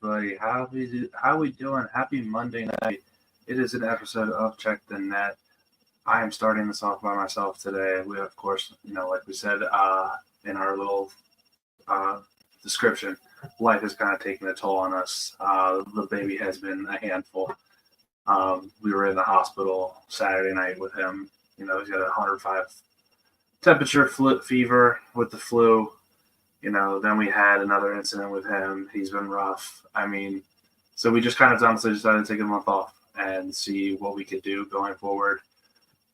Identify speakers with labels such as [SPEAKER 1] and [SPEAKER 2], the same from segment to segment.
[SPEAKER 1] everybody? How we doing? Happy Monday night. It is an episode of Check the Net. I am starting this off by myself today. We, of course, like we said in our little description, life has kind of taken a toll on us. The baby has been a handful. We were in the hospital Saturday night with him. He's got a 105 temperature, fever with the flu. Then we had another incident with him. He's been rough. So we just kind of honestly decided to take a month off and see what we could do going forward.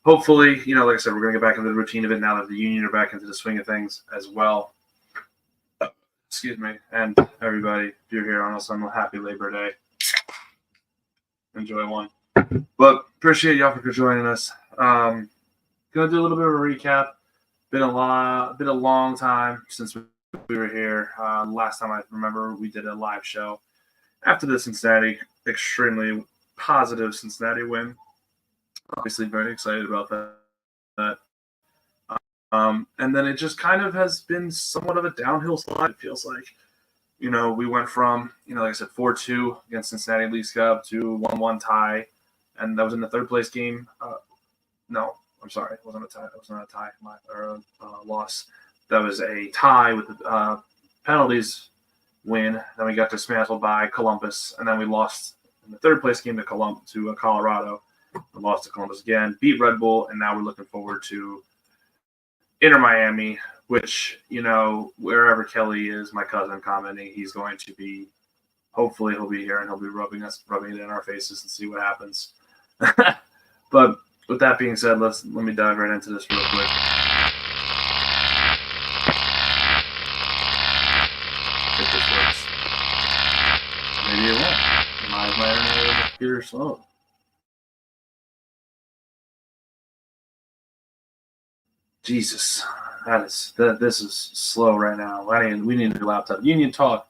[SPEAKER 1] Hopefully, like I said, we're going to get back into the routine of it now that the Union are back into the swing of things as well. Excuse me. And everybody, if you're here on a happy Labor Day. Enjoy one. But appreciate y'all for joining us. Going to do a little bit of a recap. Been a long time since we were here. Last time I remember, we did a live show after the Cincinnati, extremely positive Cincinnati win. Obviously, very excited about that. And then it just kind of has been somewhat of a downhill slide, it feels like. We went from, like I said, 4-2 against Cincinnati Leagues Cup to 1-1 tie. And that was in the third place game. No, I'm sorry. It wasn't a tie. It was not a tie or a loss. That was a tie with the penalties win. Then we got dismantled by Columbus. And then we lost in the third place game to Colorado. We lost to Columbus again. Beat Red Bull. And now we're looking forward to Inter Miami, which, wherever Kelly is, my cousin commenting, he's going to be, hopefully he'll be here and he'll be rubbing it in our faces and see what happens. But with that being said, let me dive right into this real quick. If this works. Maybe it won't. My internet is computer slow. Jesus, this is slow right now. We need a new laptop. Union Talk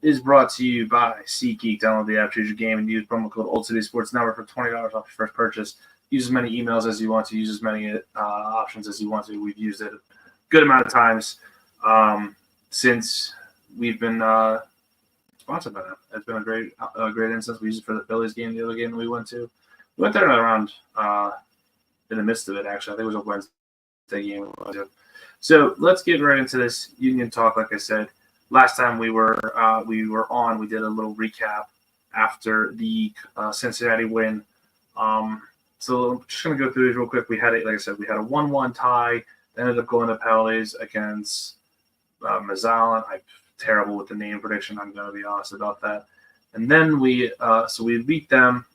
[SPEAKER 1] is brought to you by SeatGeek. Download the app, choose your game, and use promo code Old City Sports Network for $20 off your first purchase. Use as many emails as you want to. Use as many options as you want to. We've used it a good amount of times since we've been sponsored by them. It's been a great instance. We used it for the Phillies game, the other game that we went to. We went there around in the midst of it, actually. I think it was a Wednesday game. So let's get right into this Union Talk. Like I said, last time we were on, we did a little recap after the Cincinnati win. So I'm just going to go through these real quick. We had a 1-1 tie. Ended up going to penalties against Mazalan. I'm terrible with the name prediction. I'm going to be honest about that. And then we beat them.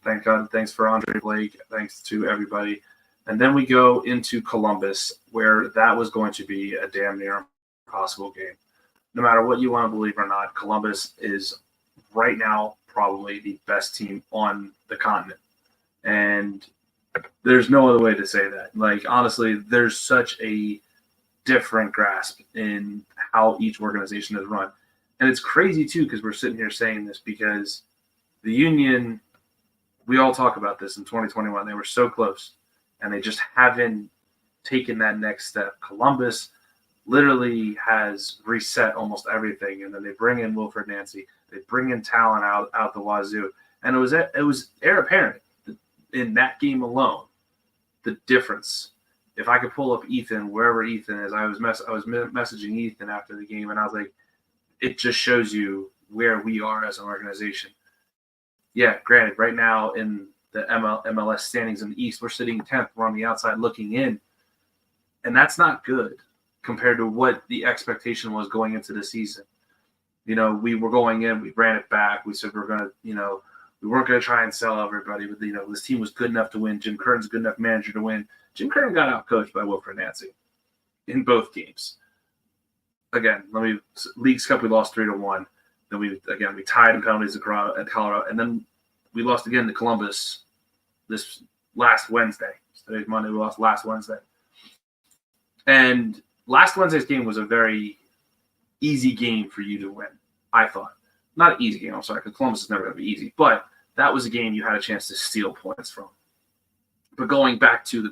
[SPEAKER 1] Thank God. Thanks for Andre Blake. Thanks to everybody. And then we go into Columbus, where that was going to be a damn near impossible game. No matter what you want to believe or not, Columbus is right now probably the best team on the continent. And there's no other way to say that. Like, honestly, there's such a different grasp in how each organization is run. And it's crazy, too, because we're sitting here saying this because the Union, we all talk about this in 2021. They were so close, and they just haven't taken that next step. Columbus literally has reset almost everything, and then they bring in Wilfred Nancy. They bring in talent out the wazoo. And it was apparent in that game alone, the difference. If I could pull up Ethan, wherever Ethan is, I was messaging Ethan after the game, and I was like, it just shows you where we are as an organization. Yeah, granted, right now in the MLS standings in the East, we're sitting 10th. We're on the outside looking in, and that's not good compared to what the expectation was going into the season. We were going in, we ran it back. We said we're going to, we weren't going to try and sell everybody, but, this team was good enough to win. Jim Curtin's a good enough manager to win. Jim Curtin got outcoached by Wilfred Nancy in both games. Again, Leagues Cup, we lost 3-1. Then we tied in penalties at Colorado, and then we lost again to Columbus this last Wednesday. Today's Monday. We lost last Wednesday. And last Wednesday's game was a very easy game for you to win, I thought. Not an easy game, I'm sorry, because Columbus is never going to be easy. But that was a game you had a chance to steal points from. But going back to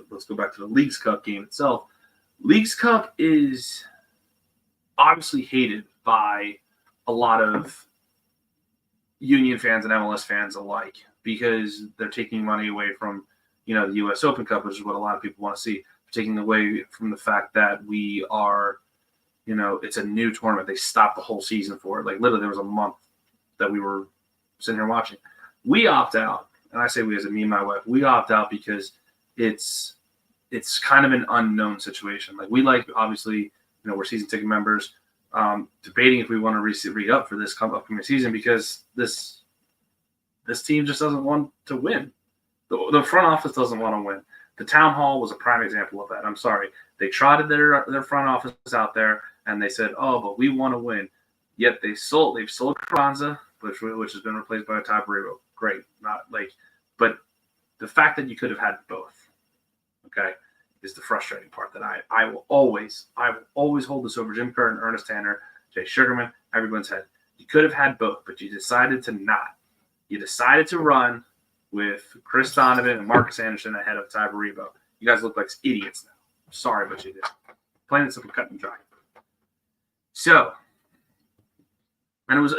[SPEAKER 1] let's go back to the Leagues Cup game itself. Leagues Cup is obviously hated by a lot of Union fans and MLS fans alike, because they're taking money away from, the U.S. Open Cup, which is what a lot of people want to see. They're taking away from the fact that we are, it's a new tournament. They stopped the whole season for it. Like, literally, there was a month that we were sitting here watching. We opt out, and I say we as a me and my wife, we opt out because it's kind of an unknown situation. Like, we obviously, we're season ticket members, debating if we want to re-up for this upcoming season, because this team just doesn't want to win. The front office doesn't want to win. The town hall was a prime example of that. I'm sorry. They trotted their front office out there, and they said, "Oh, but we want to win." Yet they've sold Carranza, which has been replaced by a Ty Burrito. Great, but the fact that you could have had both, okay, is the frustrating part. That I will always hold this over Jim Kerr and Ernest Tanner, Jay Sugarman, everyone's head. You could have had both, but you decided to not. You decided to run with Chris Donovan and Marcus Anderson ahead of Ty Burrito. You guys look like idiots now. I'm sorry, but you did. Plain and simple, cut and dry. So, and it was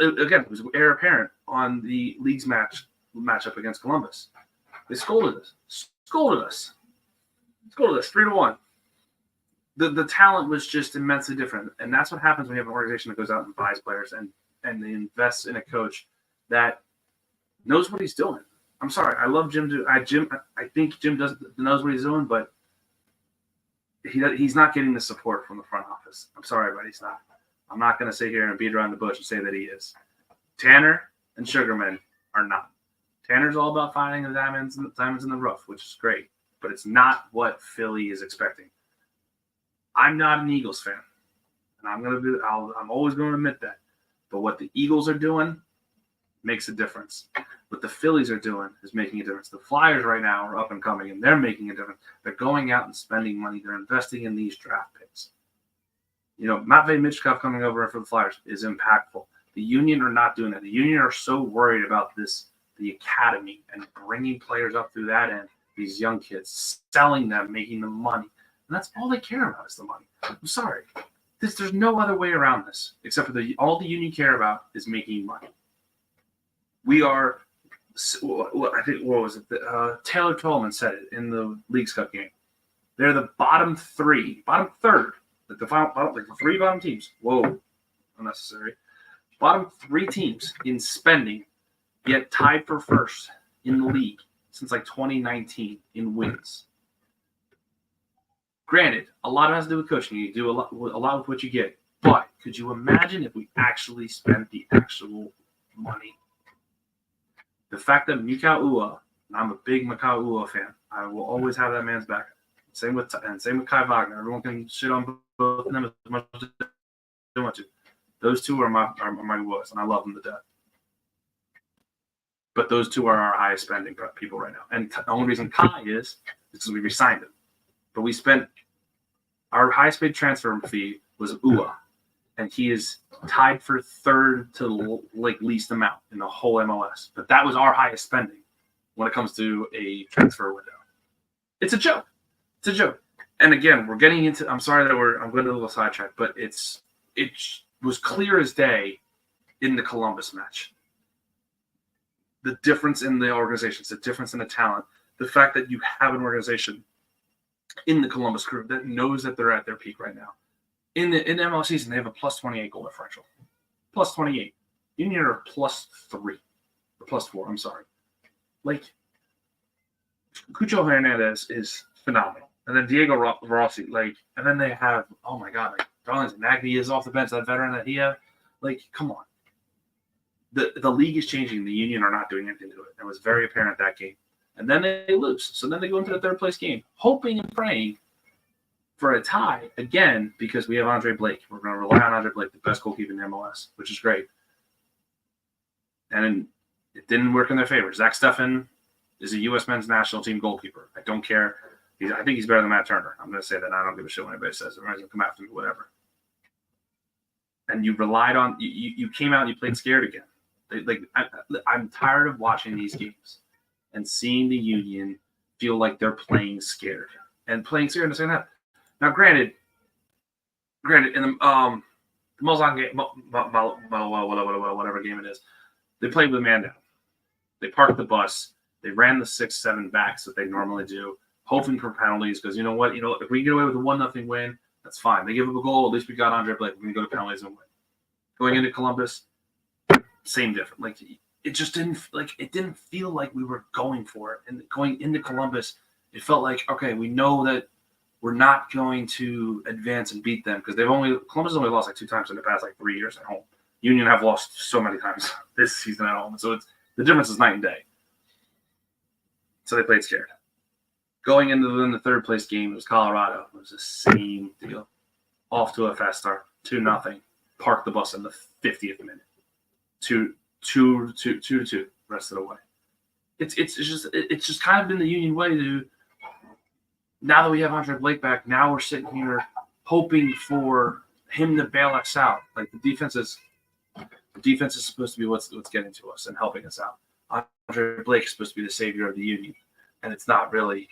[SPEAKER 1] air apparent on the league's matchup against Columbus. They scolded us 3-1. The talent was just immensely different, and that's what happens when you have an organization that goes out and buys players and they invest in a coach that knows what he's doing. I'm sorry, I love Jim. I think Jim knows what he's doing, but he's not getting the support from the front office. I'm sorry, but he's not. I'm not going to sit here and beat around the bush and say that he is. Tanner and Sugarman are not. Tanner's all about finding the diamonds in the rough, which is great, but it's not what Philly is expecting. I'm not an Eagles fan, and I'm always going to admit that. But what the Eagles are doing makes a difference. What the Phillies are doing is making a difference. The Flyers right now are up and coming, and they're making a difference. They're going out and spending money. They're investing in these draft picks. Matvei Michkov coming over for the Flyers is impactful. The Union are not doing that. The Union are so worried about the academy, and bringing players up through that end, these young kids, selling them, making them money. And that's all they care about is the money. I'm sorry. There's no other way around this, except for all the Union care about is making money. We are, I think, what was it? Taylor Tolman said it in the Leagues Cup game. They're the bottom third, the three bottom teams. Whoa, unnecessary. Bottom three teams in spending, yet tied for first in the league since 2019 in wins. Granted, a lot has to do with coaching. You do a lot with what you get. But could you imagine if we actually spent the actual money? The fact that Mikau Ua, and I'm a big Mikau Ua fan, I will always have that man's back. Same with Kai Wagner. Everyone can shit on both of them as much as they want to. Those two are my boys, and I love them to death. But those two are our highest spending people right now. And the only reason Kai is because we re-signed him. But we spent our highest paid transfer fee was Ua, and he is tied for third to least amount in the whole MLS. But that was our highest spending when it comes to a transfer window. It's a joke. It's a joke. And again, we're getting into. I'm sorry that I'm going to a little sidetrack, but it was clear as day in the Columbus match. The difference in the organizations, the difference in the talent, the fact that you have an organization in the Columbus Crew that knows that they're at their peak right now. In the MLS season, they have a plus 28 goal differential. Plus 28. Union are plus 3. Or plus 4, I'm sorry. Cucho Hernandez is phenomenal. And then Diego Rossi, and then they have, oh my God, Darlington Nagby is off the bench, that veteran that he had. Come on. The league is changing. The Union are not doing anything to it. It was very apparent that game. And then they lose. So then they go into the third place game, hoping and praying for a tie again because we have Andre Blake. We're going to rely on Andre Blake, the best goalkeeper in the MLS, which is great. And it didn't work in their favor. Zach Steffen is a U.S. men's national team goalkeeper. I don't care. I think he's better than Matt Turner. I'm going to say that. I don't give a shit what anybody says. Everyone's going to come after me, whatever. And you relied on – you came out and you played scared again. I'm tired of watching these games and seeing the Union feel like they're playing scared and playing scared and saying that. Now, granted, in the Molson game, whatever game it is, They played with a man down. They parked the bus. They ran the 6-7 backs that they normally do, hoping for penalties because you know what? If we get away with a 1-0 win, that's fine. They give up a goal. At least we got Andre Blake. We can go to penalties and win. Going into Columbus, same difference. Like it just didn't feel like we were going for it. And going into Columbus, it felt like, okay, we know that we're not going to advance and beat them because Columbus has only lost like 2 times in the past like 3 years at home. Union have lost so many times this season at home. And so the difference is night and day. So they played scared. Going into the third place game, it was Colorado. It was the same deal. Off to a fast start, 2-0. Park the bus in the 50th minute. 2-2 rest of the way. It's just kind of been the Union way to. Now that we have Andre Blake back, now we're sitting here hoping for him to bail us out. Like the defense is supposed to be what's getting to us and helping us out. Andre Blake is supposed to be the savior of the Union, and it's not really.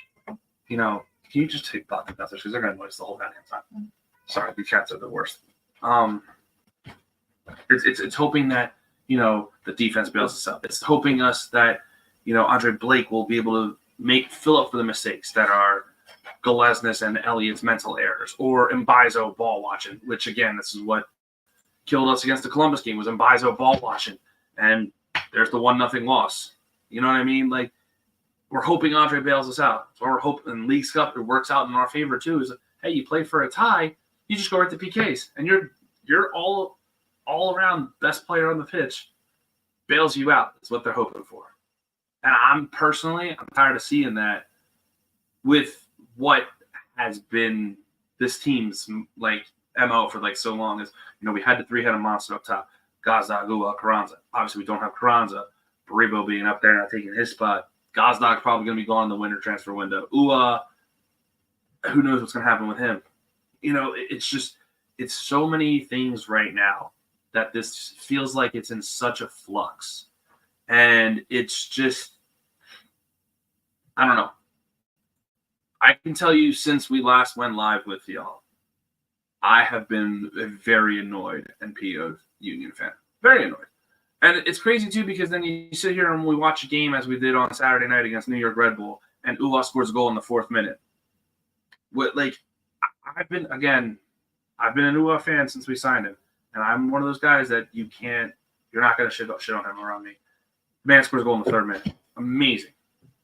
[SPEAKER 1] Can you just take thought about this because they're going to notice the whole goddamn time. Sorry, the cats are the worst. It's hoping that the defense bails us out. It's hoping us that Andre Blake will be able to fill up for the mistakes that are Galesnis and Elliott's mental errors or Mbaizo ball watching, which again, this is what killed us against the Columbus game was Mbaizo ball watching, and there's the 1-0 loss. You know what I mean? Like we're hoping Andre bails us out. So we're hoping in Leagues Cup it works out in our favor too. Is hey, you play for a tie, you just go right to PKs, and you're all around best player on the pitch bails you out. That's what they're hoping for. And I'm tired of seeing that with what has been this team's like MO for like so long is, we had the 3-headed monster up top. Gazdag, Ua, Carranza. Obviously we don't have Carranza. Baribo being up there, not taking his spot. Gazdag's probably going to be gone in the winter transfer window. Ua, who knows what's going to happen with him. It's so many things right now that this feels like it's in such a flux. And it's just, I don't know. I can tell you since we last went live with y'all, I have been a very annoyed and PO'd Union fan. Very annoyed. And it's crazy, too, because then you sit here and we watch a game as we did on Saturday night against New York Red Bull, and Ula scores a goal in the 4th minute. I've been an Ua fan since we signed him. And I'm one of those guys that you're not going to shit on him around me. The man scores a goal in the 3rd minute. Amazing.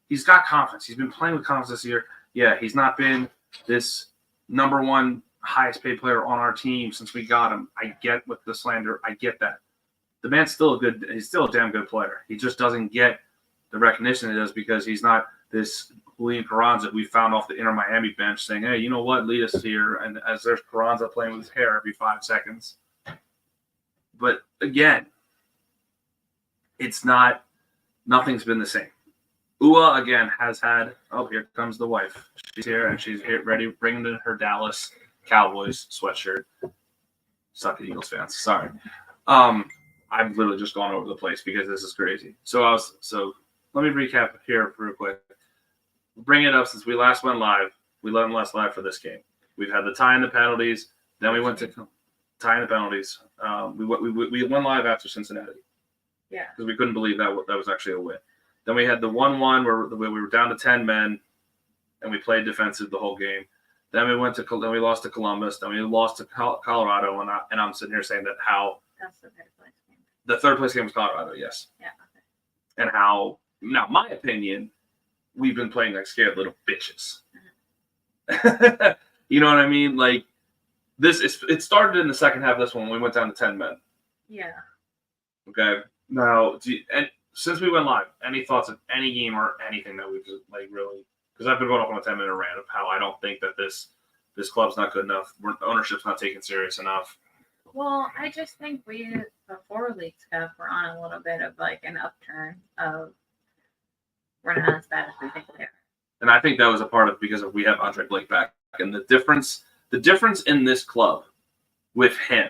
[SPEAKER 1] He's got confidence. He's been playing with confidence this year. Yeah, he's not been this number 1 highest paid player on our team since we got him. I get with the slander. I get that. The man's he's still a damn good player. He just doesn't get the recognition he does because he's not this Julian Carranza we found off the Inter Miami bench saying, hey, you know what, lead us here. And as there's Carranza playing with his hair every 5 seconds. But again, nothing's been the same. Ua, again, has had, here comes the wife. She's here, and she's here ready, bringing in her Dallas Cowboys sweatshirt. Suck it, Eagles fans. Sorry. I've literally just gone over the place because this is crazy. So let me recap here real quick. Bring it up since we last went live. We went last live for this game. We've had the tie and the penalties. Then we went to tie and the penalties. We went live after Cincinnati.
[SPEAKER 2] Yeah.
[SPEAKER 1] Because we couldn't believe that was actually a win. Then we had the 1-1 where we were down to 10 men, and we played defensive the whole game. Then we lost to Columbus. Then we lost to Colorado, and I'm sitting here saying that how
[SPEAKER 2] that's the 3rd place game.
[SPEAKER 1] The 3rd place game was Colorado, yes.
[SPEAKER 2] Yeah. Okay.
[SPEAKER 1] And how now, my opinion, we've been playing like scared little bitches. Mm-hmm. You know what I mean? Like it started in the second half of this one when we went down to 10 men.
[SPEAKER 2] Yeah.
[SPEAKER 1] Okay. Now, and since we went live, any thoughts of any game or anything that we've like really? Because I've been going off on a 10-minute rant of how I don't think that this club's not good enough. Ownership's not taken serious enough.
[SPEAKER 2] Well, I just think before Leagues Cup, we're on a little bit of like an upturn of we're not as bad as we think we are.
[SPEAKER 1] And I think that was a part of because we have Andre Blake back. And the difference in this club with him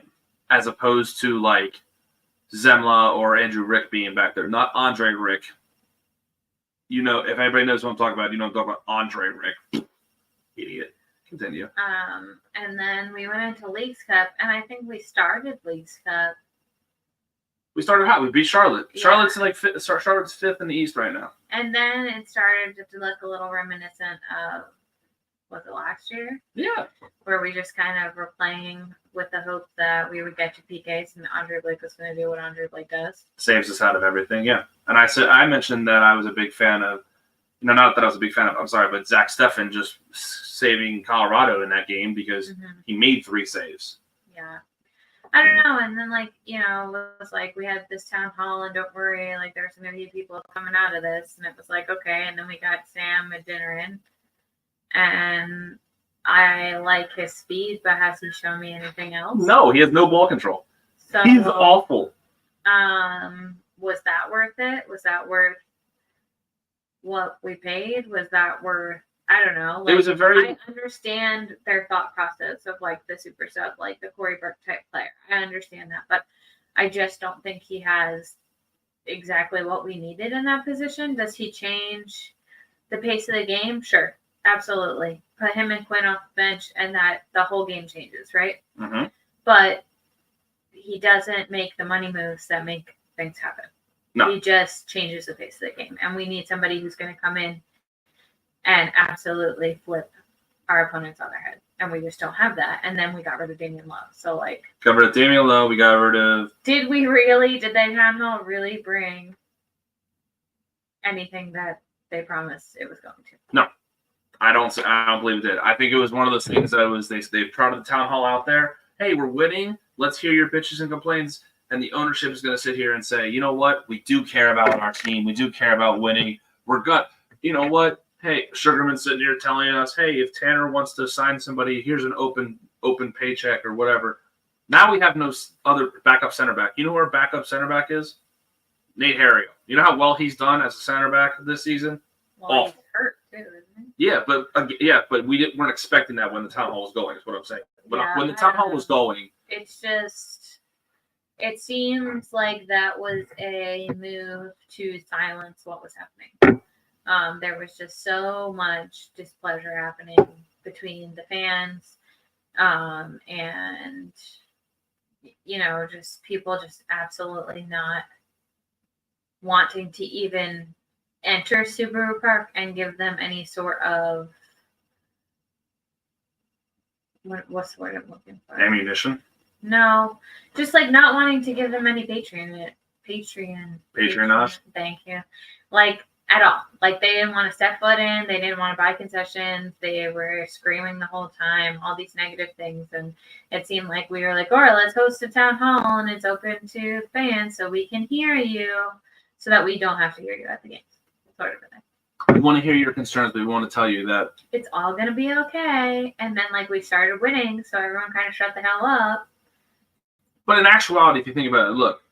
[SPEAKER 1] as opposed to like Zemla or Andrew Rick being back there, not Andre Rick. If anybody knows what I'm talking about, I'm talking about Andre Rick. Idiot. Continue.
[SPEAKER 2] And then we went into Leagues Cup, and I think we started Leagues Cup
[SPEAKER 1] We started hot. We beat Charlotte.
[SPEAKER 2] Yeah.
[SPEAKER 1] Charlotte's in Charlotte's 5th in the East right now.
[SPEAKER 2] And then it started to look a little reminiscent of, was it last year?
[SPEAKER 1] Yeah.
[SPEAKER 2] Where we just kind of were playing with the hope that we would get to PKs and Andre Blake was going to do what Andre Blake does.
[SPEAKER 1] Saves us out of everything, yeah. And I mentioned that I was a big fan of, not that I was a big fan of, I'm sorry, but Zach Steffen just saving Colorado in that game because he made 3 saves.
[SPEAKER 2] Yeah. I don't know. And then, it was like we had this town hall and don't worry, there's going to be people coming out of this. And it was like, okay. And then we got Sam at dinner in. And I like his speed, but has he shown me anything else?
[SPEAKER 1] No, he has no ball control.
[SPEAKER 2] So,
[SPEAKER 1] he's awful.
[SPEAKER 2] Was that worth it? Was that worth what we paid? Was that worth, I don't know.
[SPEAKER 1] It was a very...
[SPEAKER 2] I understand their thought process of the super sub, the Corey Burke type player. I understand that, but I just don't think he has exactly what we needed in that position. Does he change the pace of the game? Sure. Absolutely. Put him and Quinn off the bench and that the whole game changes, right?
[SPEAKER 1] Mm-hmm.
[SPEAKER 2] But he doesn't make the money moves that make things happen.
[SPEAKER 1] No.
[SPEAKER 2] He just changes the pace of the game. And we need somebody who's going to come in and absolutely flip our opponents on their head. And we just don't have that. And then we got rid of Damian Love. So,
[SPEAKER 1] got rid of Damian Love. We got rid of...
[SPEAKER 2] Did they not really bring anything that they promised it was going to?
[SPEAKER 1] No. I don't believe it did. I think it was one of those things that was they've trotted the town hall out there. Hey, we're winning. Let's hear your bitches and complaints. And the ownership is going to sit here and say, you know what? We do care about our team. We do care about winning. We're good. You know what? Hey, Sugarman's sitting here telling us, hey, if Tanner wants to sign somebody, here's an open paycheck or whatever. Now we have no other backup center back. You know who our backup center back is? Nate Harriel. You know how well he's done as a center back this season?
[SPEAKER 2] Well, he's hurt too, isn't he?
[SPEAKER 1] but we weren't expecting that when the town hall was going, is what I'm saying. But when the town hall was going,
[SPEAKER 2] it's just, it seems like that was a move to silence what was happening. There was just so much displeasure happening between the fans, and just people just absolutely not wanting to even enter Subaru Park and give them any sort of what's the word I'm looking for?
[SPEAKER 1] Ammunition?
[SPEAKER 2] No, just not wanting to give them any Patreon. Thank you. At all. They didn't want to step foot in. They didn't want to buy concessions. They were screaming the whole time, all these negative things. And it seemed like we were all right, let's host a town hall and it's open to fans so we can hear you so that we don't have to hear you at the games. Sort of a thing.
[SPEAKER 1] We want to hear your concerns, but we want to tell you that
[SPEAKER 2] it's all going to be okay. And then we started winning, so everyone kind of shut the hell up.
[SPEAKER 1] But in actuality, if you think about it, look,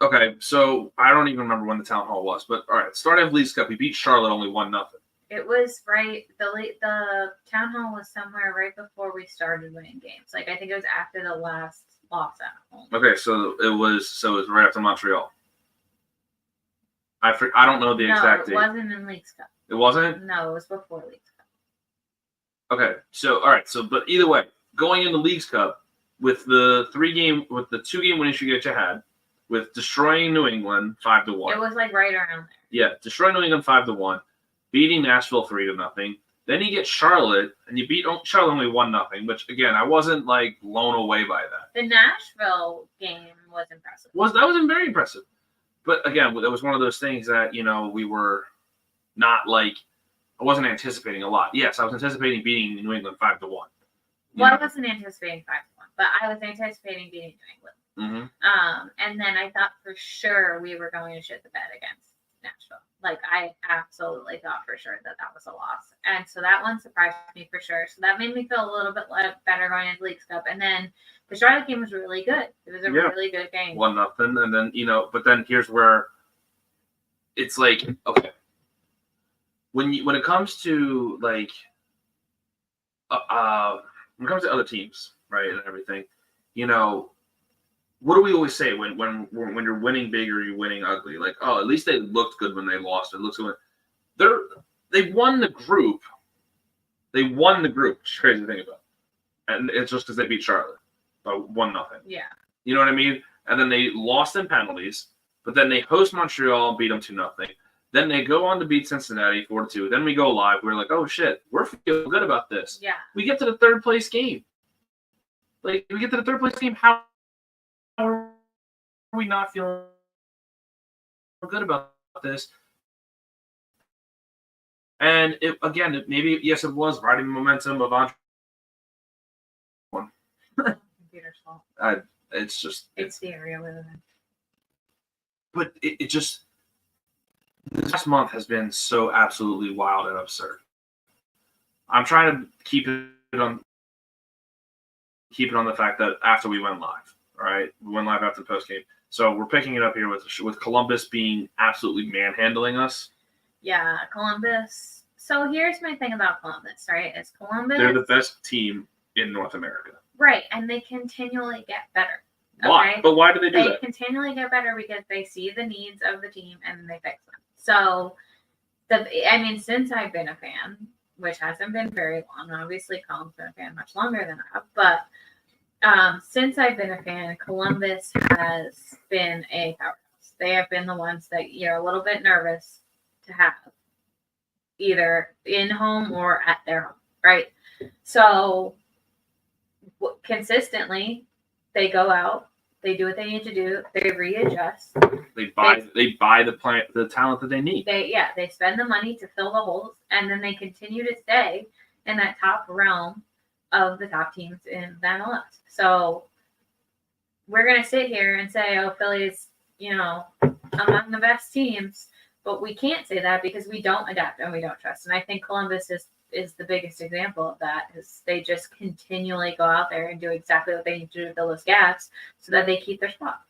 [SPEAKER 1] okay, so I don't even remember when the town hall was, but all right, start of Leagues Cup, we beat Charlotte only 1-0.
[SPEAKER 2] It was right. The town hall was somewhere right before we started winning games. I think it was after the last loss at home.
[SPEAKER 1] Okay, so it was right after Montreal. I don't know the exact date.
[SPEAKER 2] No, it wasn't in Leagues Cup.
[SPEAKER 1] It wasn't?
[SPEAKER 2] No, it was before Leagues Cup.
[SPEAKER 1] Okay, so all right, but either way, going into Leagues Cup with the 2-game winning streak that you had, with destroying New England 5-1.
[SPEAKER 2] It was right around there.
[SPEAKER 1] Yeah, destroying New England 5-1, beating Nashville 3-0. Then you get Charlotte, and you beat Charlotte only 1-0, which again I wasn't blown away by that.
[SPEAKER 2] The Nashville game was impressive.
[SPEAKER 1] That was very impressive, but again, it was one of those things that we were not I wasn't anticipating a lot. Yes, I was anticipating beating New England 5-1.
[SPEAKER 2] I wasn't anticipating 5-1, but I was anticipating beating New England.
[SPEAKER 1] Mm-hmm.
[SPEAKER 2] And then I thought for sure we were going to shit the bed against Nashville. I absolutely thought for sure that was a loss. And so that one surprised me for sure. So that made me feel a little bit better going into Leagues Cup. And then the Charlotte game was really good. It was a really good game.
[SPEAKER 1] 1-0. And then, but then here's where it's okay. When it comes to when it comes to other teams, right, and everything, what do we always say when you're winning big or you're winning ugly? At least they looked good when they lost. It looks good. They won the group. They won the group. Which is crazy to think about. And it's just because they beat Charlotte by 1-0.
[SPEAKER 2] Yeah.
[SPEAKER 1] You know what I mean? and then they lost in penalties, but then they host Montreal and beat them 2-0. Then they go on to beat Cincinnati 4-2. Then we go live. We're like, oh shit, we're feeling good about this.
[SPEAKER 2] Yeah.
[SPEAKER 1] We get to the third place game. How are we not feeling good about this? And it was riding the momentum of Andre.
[SPEAKER 2] Computer's fault.
[SPEAKER 1] It's
[SPEAKER 2] the area we're in.
[SPEAKER 1] But it just, this last month has been so absolutely wild and absurd. I'm trying to keep it on the fact that after we went live, all right, we went live after the post game. So we're picking it up here with Columbus being absolutely manhandling us.
[SPEAKER 2] Yeah, Columbus. So here's my thing about Columbus, right? It's Columbus.
[SPEAKER 1] They're the best team in North America.
[SPEAKER 2] Right, and they continually get better.
[SPEAKER 1] Why?
[SPEAKER 2] Okay?
[SPEAKER 1] But why do they do that?
[SPEAKER 2] They continually get better because they see the needs of the team and they fix them. So, since I've been a fan, which hasn't been very long, obviously Colin's been a fan much longer than I have, but since I've been a fan, Columbus has been a powerhouse. They have been the ones that you're a little bit nervous to have, either in home or at their home, right? So, consistently, they go out, they do what they need to do, they readjust.
[SPEAKER 1] They buy the talent that they need.
[SPEAKER 2] They spend the money to fill the holes, and then they continue to stay in that top realm of the top teams in the MLS. So we're gonna sit here and say, "Oh, Philly's, among the best teams," but we can't say that because we don't adapt and we don't trust. And I think Columbus is the biggest example of that. Is they just continually go out there and do exactly what they need to do to fill those gaps so that they keep their spot.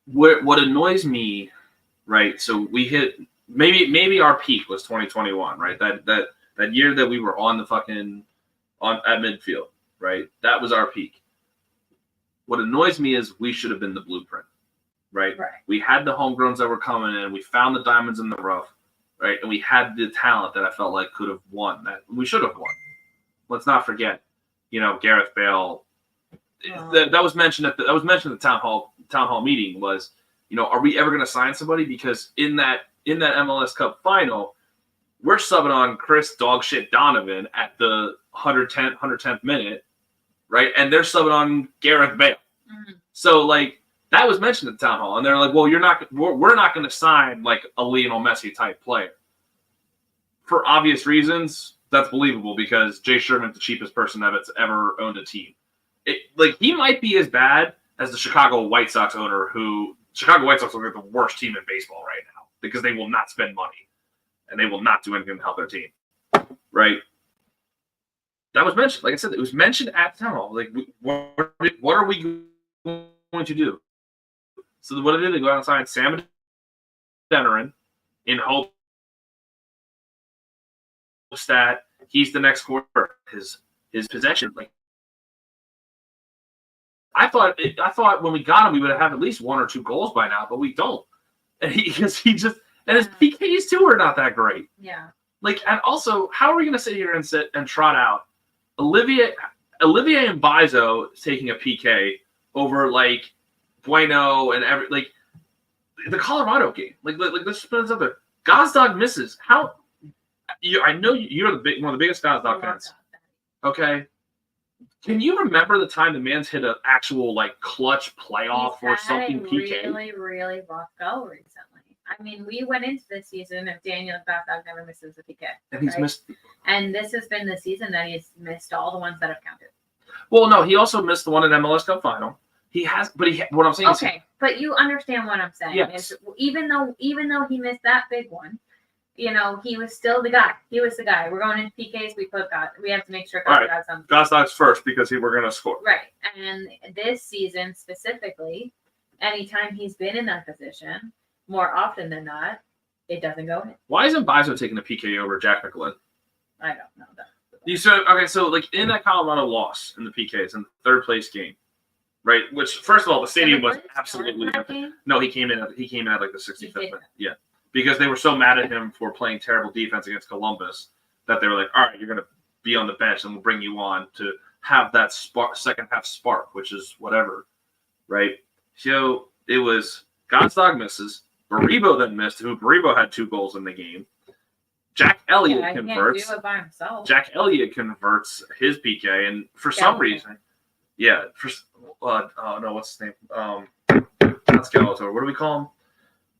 [SPEAKER 1] What annoys me, right? So we hit maybe our peak was 2021, right? That year that we were on the at midfield, right? That was our peak. What annoys me is we should have been the blueprint, right? We had the homegrowns that were coming in. We found the diamonds in the rough, right? And we had the talent that I felt like could have won. That we should have won. Let's not forget, Gareth Bale. That was mentioned at the town hall meeting. Was, are we ever going to sign somebody? Because in that MLS Cup final, we're subbing on Chris Dogshit Donovan at the 110th minute, right? And they're subbing on Gareth Bale. Mm-hmm. So that was mentioned at the town hall, and they're like, "Well, we're not going to sign like a Lionel Messi type player." For obvious reasons, that's believable because Jay Sherman's the cheapest person that's ever owned a team. He might be as bad as the Chicago White Sox owner, who Chicago White Sox are the worst team in baseball right now because they will not spend money and they will not do anything to help their team, right? That was mentioned. Like I said, it was mentioned at the town hall. What are we going to do? So what did they go out and sign Sam Denerin in hopes that he's the next quarter. His possession, I thought when we got him, we would have at least 1 or 2 goals by now, but we don't. And his PKs too are not that great.
[SPEAKER 2] Yeah.
[SPEAKER 1] And also, how are we going to sit here and trot out Olivier and Bizo taking a PK over Bueno and the Colorado game. Let's put this up there. Gazdag misses. How? I know you're one of the biggest Gazdag fans. Okay. Can you remember the time the man's hit an actual clutch playoff or something PK?
[SPEAKER 2] Really, really rough go recently. We went into this season if Daniel Gazdag never misses a PK.
[SPEAKER 1] And he's missed.
[SPEAKER 2] And this has been the season that he's missed all the ones that have counted.
[SPEAKER 1] Well, no, he also missed the one in MLS Cup final. He has, but what I'm saying is.
[SPEAKER 2] Okay, but you understand what I'm saying.
[SPEAKER 1] Yes.
[SPEAKER 2] Is even though he missed that big one, he was still the guy. He was the guy. We're going into PKs. We have to make sure Gazdag's on.
[SPEAKER 1] Gazdag's first because we're going to score.
[SPEAKER 2] Right. And this season specifically, anytime he's been in that position, more often than not, it doesn't go in.
[SPEAKER 1] Why isn't Bizo taking a PK over Jack McGlynn?
[SPEAKER 2] I don't know that.
[SPEAKER 1] So in that Colorado loss in the PKs in the third place game, right? Which first of all, the stadium was absolutely no. He came in at the 65th minute. Yeah, because they were so mad at him for playing terrible defense against Columbus that they were like, "All right, you're going to be on the bench, and we'll bring you on to have that second half spark, which is whatever." Right? So It was God's dog misses. Baribo then missed. Who Baribo had 2 goals in the game. Jack Elliott converts.
[SPEAKER 2] He can't do it by himself.
[SPEAKER 1] Jack Elliott converts his PK, and for some reason, what's his name? Not Skeletor. What do we call him?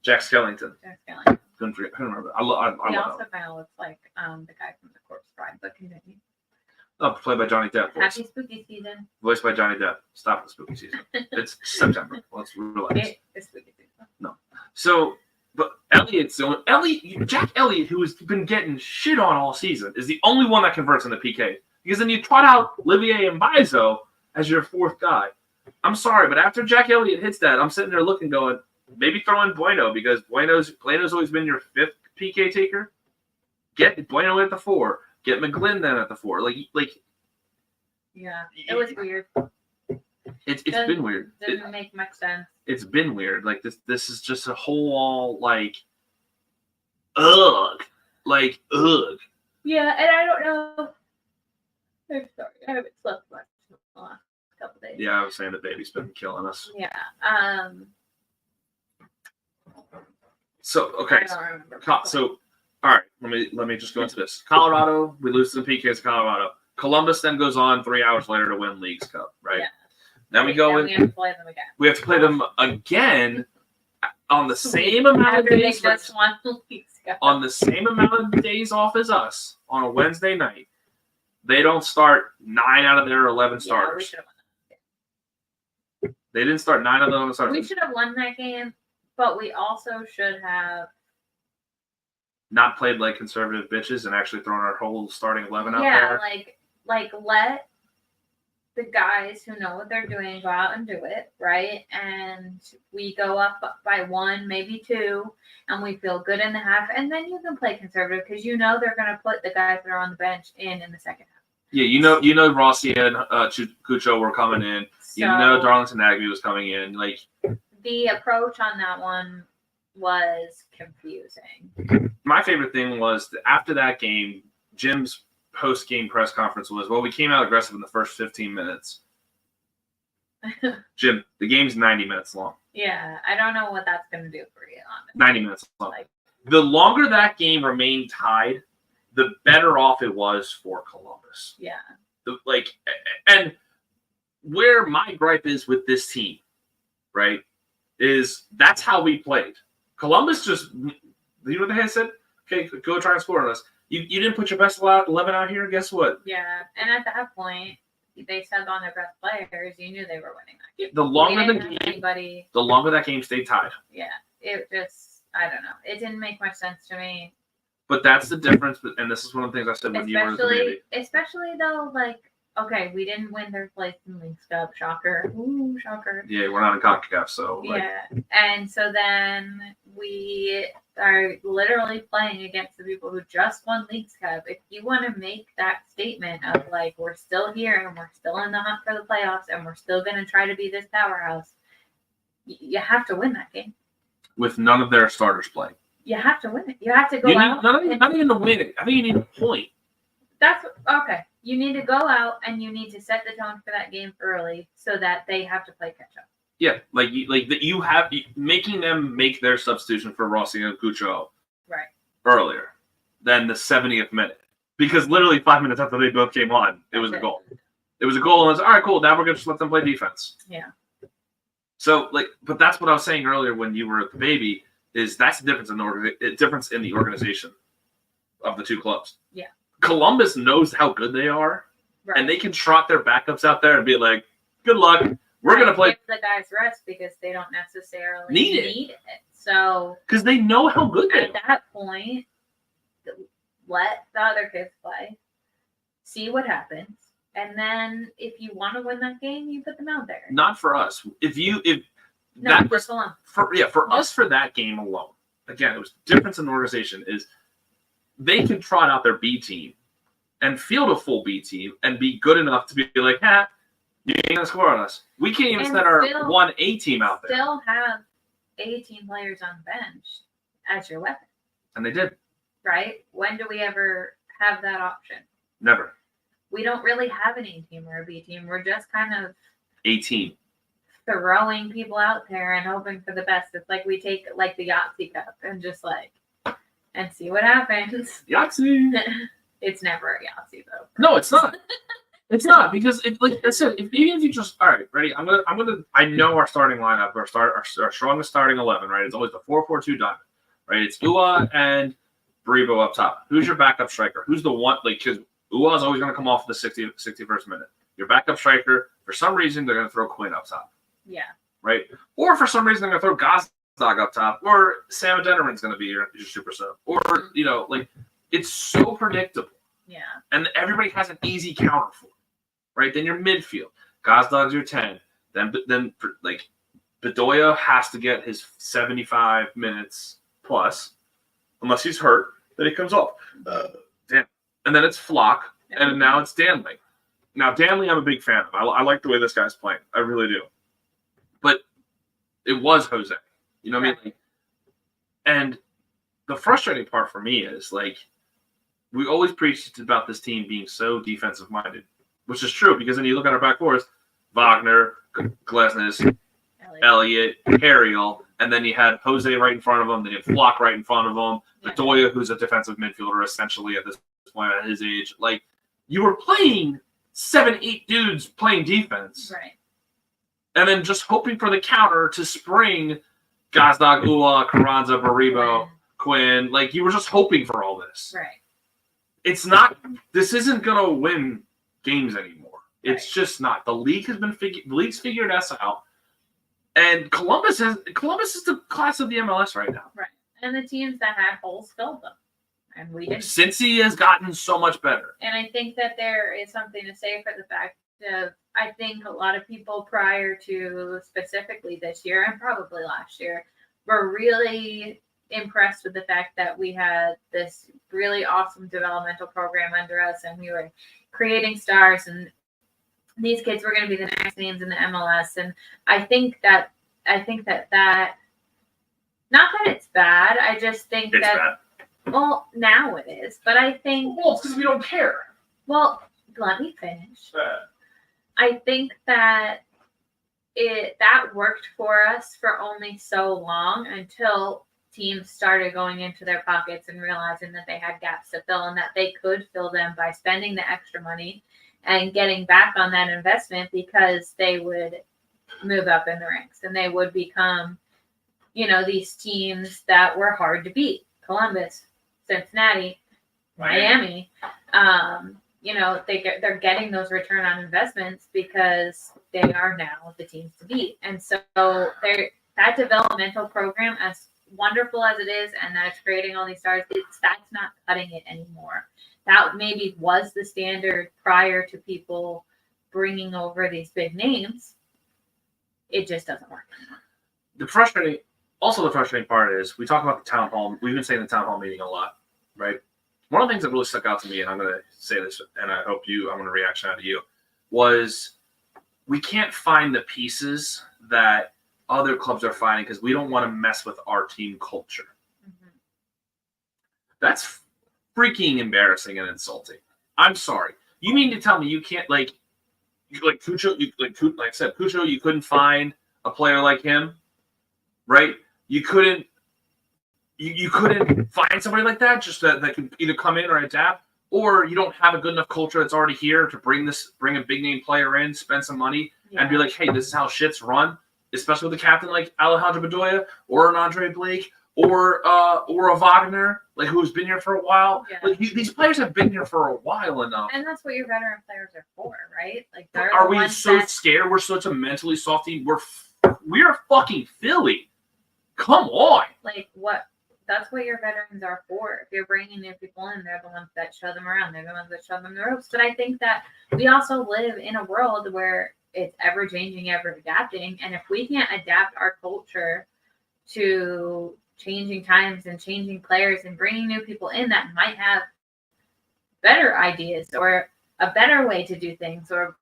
[SPEAKER 1] Jack Skellington.
[SPEAKER 2] Jack Skellington.
[SPEAKER 1] Couldn't remember.
[SPEAKER 2] He also kind of looks like the guy from The Corpse Bride, but continue.
[SPEAKER 1] Oh, played by Johnny Depp.
[SPEAKER 2] Happy spooky season.
[SPEAKER 1] Voiced by Johnny Depp. Stop the spooky season. It's September. Let's relax.
[SPEAKER 2] It's spooky season.
[SPEAKER 1] No. So, but Jack Elliott, who has been getting shit on all season, is the only one that converts in the PK. Because then you trot out Olivier and Bizo as your 4th guy. I'm sorry, but after Jack Elliott hits that, I'm sitting there looking, going, maybe throw in Bueno, because Bueno's always been your 5th PK taker. Get Bueno at the 4. Get McGlynn then at the 4.
[SPEAKER 2] Yeah, it was weird.
[SPEAKER 1] It's been weird.
[SPEAKER 2] Didn't make much sense.
[SPEAKER 1] It's been weird. This is just a whole ugh.
[SPEAKER 2] Yeah, and I don't know. I'm sorry, I haven't slept much in the last couple days.
[SPEAKER 1] Yeah, I was saying the baby's been killing us.
[SPEAKER 2] Yeah.
[SPEAKER 1] So okay.
[SPEAKER 2] I don't remember.
[SPEAKER 1] So all right, let me just go into this. Colorado, we lose to the PKs. Colorado. Columbus then goes on 3 hours later to win Leagues Cup, right? Yeah. Then we go in.
[SPEAKER 2] We have to play them again.
[SPEAKER 1] We have to play them again on the same amount of days. On the same amount of days off as us on a Wednesday night. They don't start 9 out of their 11 starters.
[SPEAKER 2] We should have won that.
[SPEAKER 1] They didn't start 9 out of the 11 starters.
[SPEAKER 2] We should have won that game, but we also should have
[SPEAKER 1] not played like conservative bitches and actually thrown our whole starting 11 out there.
[SPEAKER 2] Yeah, like let the guys who know what they're doing go out and do it, right? And we go up by 1, maybe 2, and we feel good in the half, and then you can play conservative because you know they're going to put the guys that are on the bench in the second half.
[SPEAKER 1] Yeah, you know Rossi and Cucho were coming in. So, you know Darlington Nagby was coming in.
[SPEAKER 2] The approach on that one was confusing.
[SPEAKER 1] My favorite thing was that after that game, Jim's post-game press conference was, well, we came out aggressive in the first 15 minutes. Jim, the game's 90 minutes long.
[SPEAKER 2] Yeah, I don't know what that's going to do for you, honestly.
[SPEAKER 1] 90 minutes long. The longer that game remained tied, the better off it was for Columbus.
[SPEAKER 2] Yeah.
[SPEAKER 1] And where my gripe is with this team, right, is that's how we played. Columbus just, you know what they had said? Okay, go try and score on us. You didn't put your best 11 out here. Guess what?
[SPEAKER 2] Yeah, and at that point, they said on their best players. You knew they were winning that game.
[SPEAKER 1] The longer that game stayed tied.
[SPEAKER 2] Yeah, it just, I don't know. It didn't make much sense to me.
[SPEAKER 1] But that's the difference, and this is one of the things I said when you were in the baby.
[SPEAKER 2] Especially though, okay, we didn't win their place in Leagues Cup. Shocker. Ooh, shocker.
[SPEAKER 1] Yeah, we're not in CONCACAF, so.
[SPEAKER 2] Yeah, and so then we are literally playing against the people who just won Leagues Cup. If you want to make that statement of we're still here and we're still in the hunt for the playoffs and we're still going to try to be this powerhouse, you have to win that game.
[SPEAKER 1] With none of their starters playing.
[SPEAKER 2] You have to win it. You have to go out.
[SPEAKER 1] Not even to win it. I think you need a point.
[SPEAKER 2] That's okay. You need to go out and you need to set the tone for that game early so that they have to play catch up.
[SPEAKER 1] Yeah, you have making them make their substitution for Rossi and Cucho
[SPEAKER 2] right
[SPEAKER 1] earlier than the 70th minute, because literally 5 minutes after they both came on, it was a goal. It was a goal, and it's all right, cool. Now we're gonna just let them play defense.
[SPEAKER 2] Yeah.
[SPEAKER 1] So but that's what I was saying earlier when you were at the baby. Is that's the difference in the organization of the two clubs.
[SPEAKER 2] Yeah.
[SPEAKER 1] Columbus knows how good they are, right, and they can trot their backups out there and be like, "Good luck. We're gonna play."
[SPEAKER 2] Give the guys rest because they don't necessarily need it. So
[SPEAKER 1] because they know how good they are.
[SPEAKER 2] At that point, let the other kids play, see what happens, and then if you want to win that game, you put them out there.
[SPEAKER 1] Not for us. For us for that game alone. Again, it was difference in the organization is they can trot out their B team and field a full B team and be good enough to be like, you ain't gonna score on us. We can't even send our one A team out there.
[SPEAKER 2] Still have 18 players on the bench as your weapon.
[SPEAKER 1] And they did.
[SPEAKER 2] Right? When do we ever have that option?
[SPEAKER 1] Never.
[SPEAKER 2] We don't really have an A team or a B team. We're just kind of
[SPEAKER 1] 18.
[SPEAKER 2] throwing people out there and hoping for the best. It's like we take like the Yahtzee cup and just like and see what happens.
[SPEAKER 1] Yahtzee.
[SPEAKER 2] It's never a Yahtzee though.
[SPEAKER 1] No, it's not. It's not because like I said, even if you just all right, ready? I'm gonna. I know our starting lineup, our strongest starting 11, right? It's always the 4-4-2 diamond, right? It's Ua and Baribo up top. Who's your backup striker? Who's the one? Like, because Ua is always going to come off the 61st minute. Your backup striker, for some reason, they're going to throw Quinn up top.
[SPEAKER 2] Yeah.
[SPEAKER 1] Right? Or for some reason, they're going to throw Gazdag up top. Or Sam Dennerman's going to be your super sub. Or, like, it's so predictable.
[SPEAKER 2] Yeah.
[SPEAKER 1] And everybody has an easy counter for it. Right? Then your midfield. Gazdag's your 10. Then like, Bedoya has to get his 75 minutes plus, unless he's hurt, then he comes off. Damn. And then it's Flock, and now it's Danley. Now, Danley, I'm a big fan of. I like the way this guy's playing. I really do. But it was Jose. You know what I mean? Like, and the frustrating part for me is, like, we always preached about this team being so defensive-minded, which is true, because then you look at our back fours, Wagner, Glesnes, Elliott, Harriel, and then you had Jose right in front of him, then you had Flock right in front of him, Bedoya, who's a defensive midfielder, essentially, at this point at his age. Like, you were playing 7-8 dudes playing defense.
[SPEAKER 2] Right.
[SPEAKER 1] And then just hoping for the counter to spring Gazdag, Ua, Carranza, Baribo, Quinn. Like, you were just hoping for all this.
[SPEAKER 2] Right.
[SPEAKER 1] It's not – this isn't going to win games anymore. It's just not. The league has been – the league's figured us out. And Columbus is the class of the MLS right now.
[SPEAKER 2] Right. And the teams that had holes filled them. And we didn't.
[SPEAKER 1] Cincy has gotten so much better.
[SPEAKER 2] And I think that there is something to say for the fact of, I think a lot of people prior to specifically this year and probably last year were really impressed with the fact that we had this really awesome developmental program under us and we were creating stars and these kids were going to be the next names in the MLS. And I think that not that it's bad. I just think
[SPEAKER 1] it's
[SPEAKER 2] that
[SPEAKER 1] bad.
[SPEAKER 2] Well, now it is, but I think.
[SPEAKER 1] Well, it's because we don't care.
[SPEAKER 2] Well, let me finish. I think that that worked for us for only so long until teams started going into their pockets and realizing that they had gaps to fill and that they could fill them by spending the extra money and getting back on that investment because they would move up in the ranks and they would become, these teams that were hard to beat. Columbus, Cincinnati, Miami, they're getting those return on investments because they are now the teams to beat. And so that developmental program, as wonderful as it is, and that's creating all these stars, that's not cutting it anymore. That maybe was the standard prior to people bringing over these big names. It just doesn't work anymore.
[SPEAKER 1] The frustrating part is we talk about the town hall. We've been saying the town hall meeting a lot, right? One of the things that really stuck out to me, and I'm going to say this, and I hope I'm going to reaction out to you, was we can't find the pieces that other clubs are finding because we don't want to mess with our team culture. Mm-hmm. That's freaking embarrassing and insulting. I'm sorry. You mean to tell me you can't like Cucho, like I said, Cucho, you couldn't find a player like him, right? You couldn't find somebody like that just that could either come in or adapt, or you don't have a good enough culture that's already here to bring a big name player in, spend some money, and be like, hey, this is how shit's run, especially with a captain like Alejandro Bedoya or an Andre Blake or a Wagner, like who's been here for a while. Yeah. Like these players have been here for a while enough.
[SPEAKER 2] And that's what your veteran players are for, right? Like,
[SPEAKER 1] are we so scared? We're such a mentally soft team. We're fucking Philly. Come on.
[SPEAKER 2] Like what? That's what your veterans are for. If you're bringing new people in, they're the ones that show them around. They're the ones that show them the ropes. But I think that we also live in a world where it's ever changing, ever adapting. And if we can't adapt our culture to changing times and changing players and bringing new people in that might have better ideas or a better way to do things or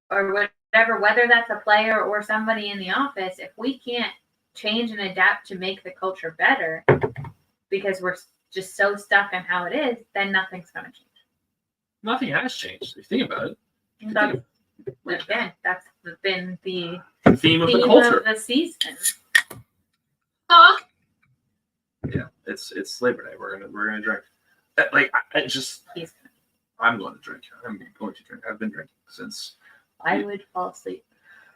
[SPEAKER 2] whatever, whether that's a player or somebody in the office, if we can't change and adapt to make the culture better because we're just so stuck in how it is, then nothing's going to change.
[SPEAKER 1] Nothing has changed. If you think about it.
[SPEAKER 2] Again, that's been the
[SPEAKER 1] theme of the culture.
[SPEAKER 2] Of the season.
[SPEAKER 1] Yeah, it's Labor Day. We're gonna drink. I'm going to drink. I'm going to drink. I've been drinking since.
[SPEAKER 2] I would fall asleep.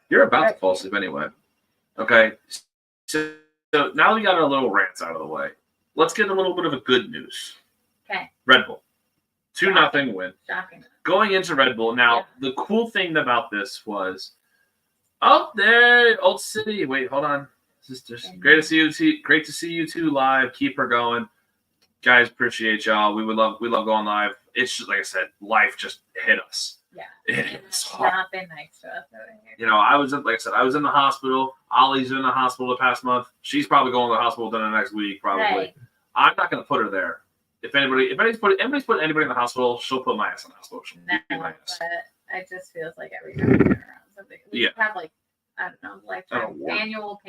[SPEAKER 1] You're about to fall asleep anyway. Okay. So now we got our little rants out of the way. Let's get a little bit of a good news.
[SPEAKER 2] Okay.
[SPEAKER 1] Red Bull. 2-0 win.
[SPEAKER 2] Shocking.
[SPEAKER 1] Going into Red Bull. Now, the cool thing about this was up there, Old City. Wait, hold on. Great to see you. Great to see you two live. Keep her going. Guys, appreciate y'all. We love going live. It's just like I said, life just hit us.
[SPEAKER 2] Yeah,
[SPEAKER 1] it's hard.
[SPEAKER 2] not been nice to us over here.
[SPEAKER 1] You know, I was in the hospital. Ollie's in the hospital the past month. She's probably going to the hospital within the next week, probably.
[SPEAKER 2] Right.
[SPEAKER 1] I'm not going to put her there. If anybody's put anybody in the hospital, she'll put my ass in the hospital.
[SPEAKER 2] But it just feels like every time we turn around something, we have like I don't know, lifetime annual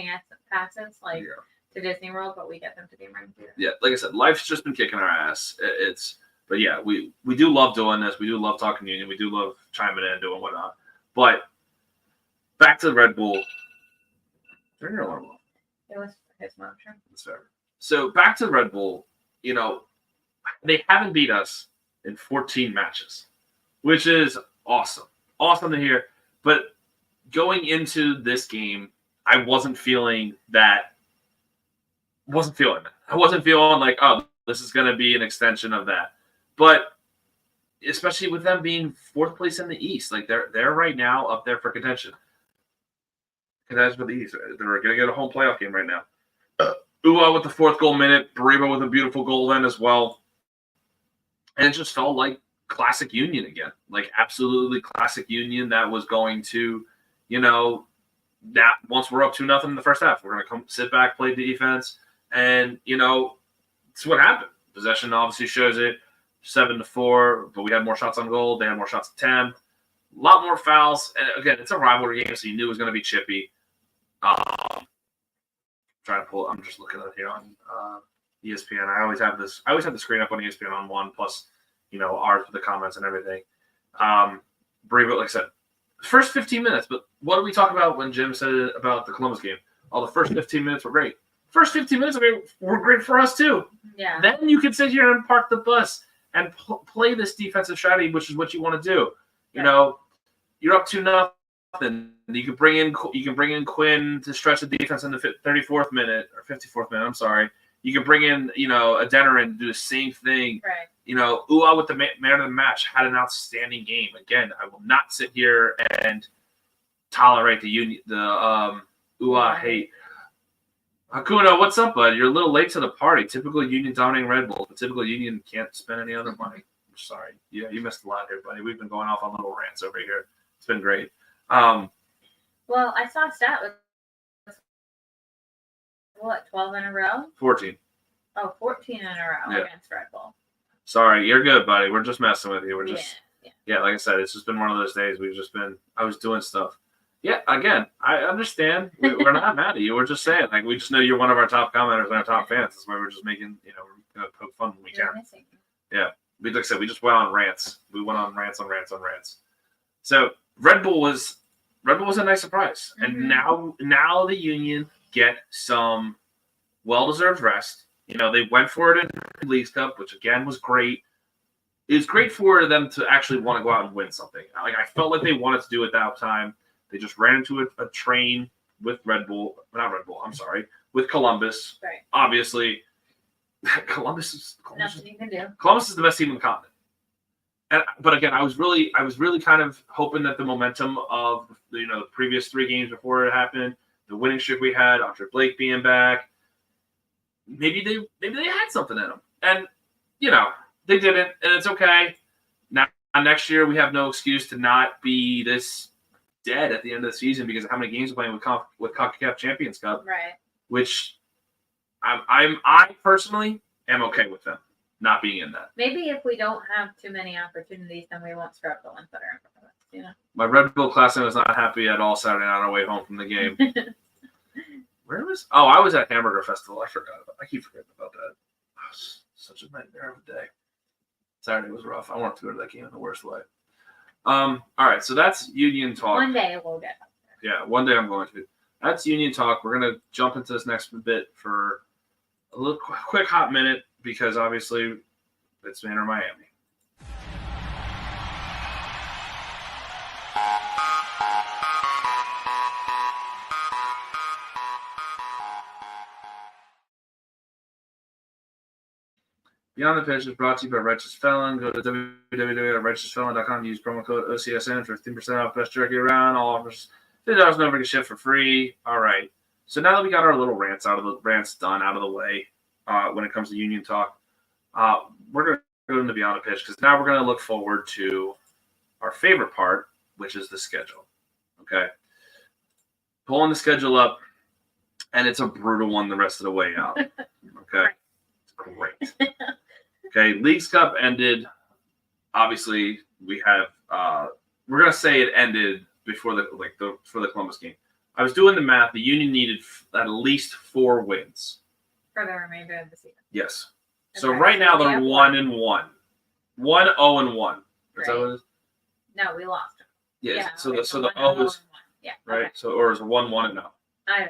[SPEAKER 2] passes to Disney World, but we get them to the emergency room.
[SPEAKER 1] Yeah, like I said, life's just been kicking our ass. But yeah, we do love doing this. We do love talking union. We do love chiming in and doing whatnot. But back to the Red Bull. Turn your alarm off.
[SPEAKER 2] It was his mom, sure.
[SPEAKER 1] That's fair. So back to the Red Bull. You know, they haven't beat us in 14 matches, which is awesome. Awesome to hear. But going into this game, I wasn't feeling that. I wasn't feeling like, oh, this is going to be an extension of that. But especially with them being fourth place in the East, like they're right now up there for contention. Contention for the East. They're going to get a home playoff game right now. Ua with the fourth goal minute, Bariba with a beautiful goal then as well. And it just felt like classic Union again. Like absolutely classic Union that was going to, that once we're up 2-0 in the first half, we're going to come sit back, play defense. And, it's what happened. Possession obviously shows it. 7-4, but we had more shots on goal. They had more shots attempt. A lot more fouls. And again, it's a rivalry game, so you knew it was going to be chippy. I'm just looking at it here on ESPN. I always have the screen up on ESPN on one, plus, ours with the comments and everything. Bariba, like I said, first 15 minutes, but what did we talk about when Jim said it about the Columbus game? The first 15 minutes were great. First 15 minutes were great for us, too.
[SPEAKER 2] Yeah.
[SPEAKER 1] Then you can sit here and park the bus and play this defensive strategy, which is what you want to do. Right. You're up 2-0. You can bring in Quinn to stretch the defense in the 34th minute or 54th minute. I'm sorry. You can bring in Adeniran to do the same thing.
[SPEAKER 2] Right.
[SPEAKER 1] Ua with the man of the match had an outstanding game. Again, I will not sit here and tolerate the Ua hate. Hakuna, what's up, bud? You're a little late to the party. Typical Union dominating Red Bull. The typical Union can't spend any other money. I'm sorry. Yeah, you missed a lot here, buddy. We've been going off on little rants over here. It's been great.
[SPEAKER 2] Well, I saw a stat with 12 in a row?
[SPEAKER 1] 14.
[SPEAKER 2] Oh, 14 in a row against Red Bull.
[SPEAKER 1] Sorry, you're good, buddy. We're just messing with you. We're just
[SPEAKER 2] yeah,
[SPEAKER 1] like I said, it's just been one of those days. I was doing stuff. Yeah, again, I understand. We're not mad at you. We're just saying, we just know you're one of our top commenters and our top fans. That's why we're just making, we're going to poke fun when we can. Yeah. Like I said, we just went on rants. We went on rants. So Red Bull was a nice surprise. Mm-hmm. And now the Union get some well-deserved rest. They went for it in the Leagues Cup, which again was great. It was great for them to actually want to go out and win something. I felt like they wanted to do it that time. They just ran into a train with with Columbus.
[SPEAKER 2] Right.
[SPEAKER 1] Obviously, Columbus is
[SPEAKER 2] nothing you can do.
[SPEAKER 1] Columbus is the best team in the continent. But again, I was really kind of hoping that the momentum of the previous 3 games before it happened, the winning streak we had, Andre Blake being back, maybe they had something in them, and they didn't, and it's okay. Now next year we have no excuse to not be this dead at the end of the season because of how many games we're playing with CONCACAF Champions Cup,
[SPEAKER 2] right?
[SPEAKER 1] Which I personally am okay with them not being in that.
[SPEAKER 2] Maybe if we don't have too many opportunities, then we won't scrub the ones that are in front of us.
[SPEAKER 1] My Red Bull classmate was not happy at all Saturday night on our way home from the game. I was at Hamburger Festival. I keep forgetting about that. Oh, it was such a nightmare of a day. Saturday was rough. I wanted to go to that game in the worst way. All right, so that's Union talk.
[SPEAKER 2] One day we'll get up
[SPEAKER 1] Yeah, one day I'm going to. That's Union Talk. We're going to jump into this next bit for a little quick hot minute because obviously it's Inter Miami. Beyond the Pitch is brought to you by Righteous Felon. Go to www.righteousfelon.com. Use promo code OCSN for 15% off. Best jerky around. All offers $50 never get shipped for free. All right. So now that we got our little rants done out of the way, when it comes to Union Talk, we're going to go into Beyond the Pitch because now we're going to look forward to our favorite part, which is the schedule. Okay. Pulling the schedule up, and it's a brutal one the rest of the way out. Okay. It's great. Okay, Leagues Cup ended. Obviously, we have. We're gonna say it ended before the Columbus game. I was doing the math. The Union needed at least 4 wins
[SPEAKER 2] for the remainder of the season.
[SPEAKER 1] Yes. So right now they're 1-1, 1-0-1. Is that what it is?
[SPEAKER 2] No, we lost.
[SPEAKER 1] Yes.
[SPEAKER 2] Yeah.
[SPEAKER 1] So
[SPEAKER 2] Okay,
[SPEAKER 1] the O is
[SPEAKER 2] yeah.
[SPEAKER 1] right.
[SPEAKER 2] Okay.
[SPEAKER 1] So or is it 1-1 0?
[SPEAKER 2] I don't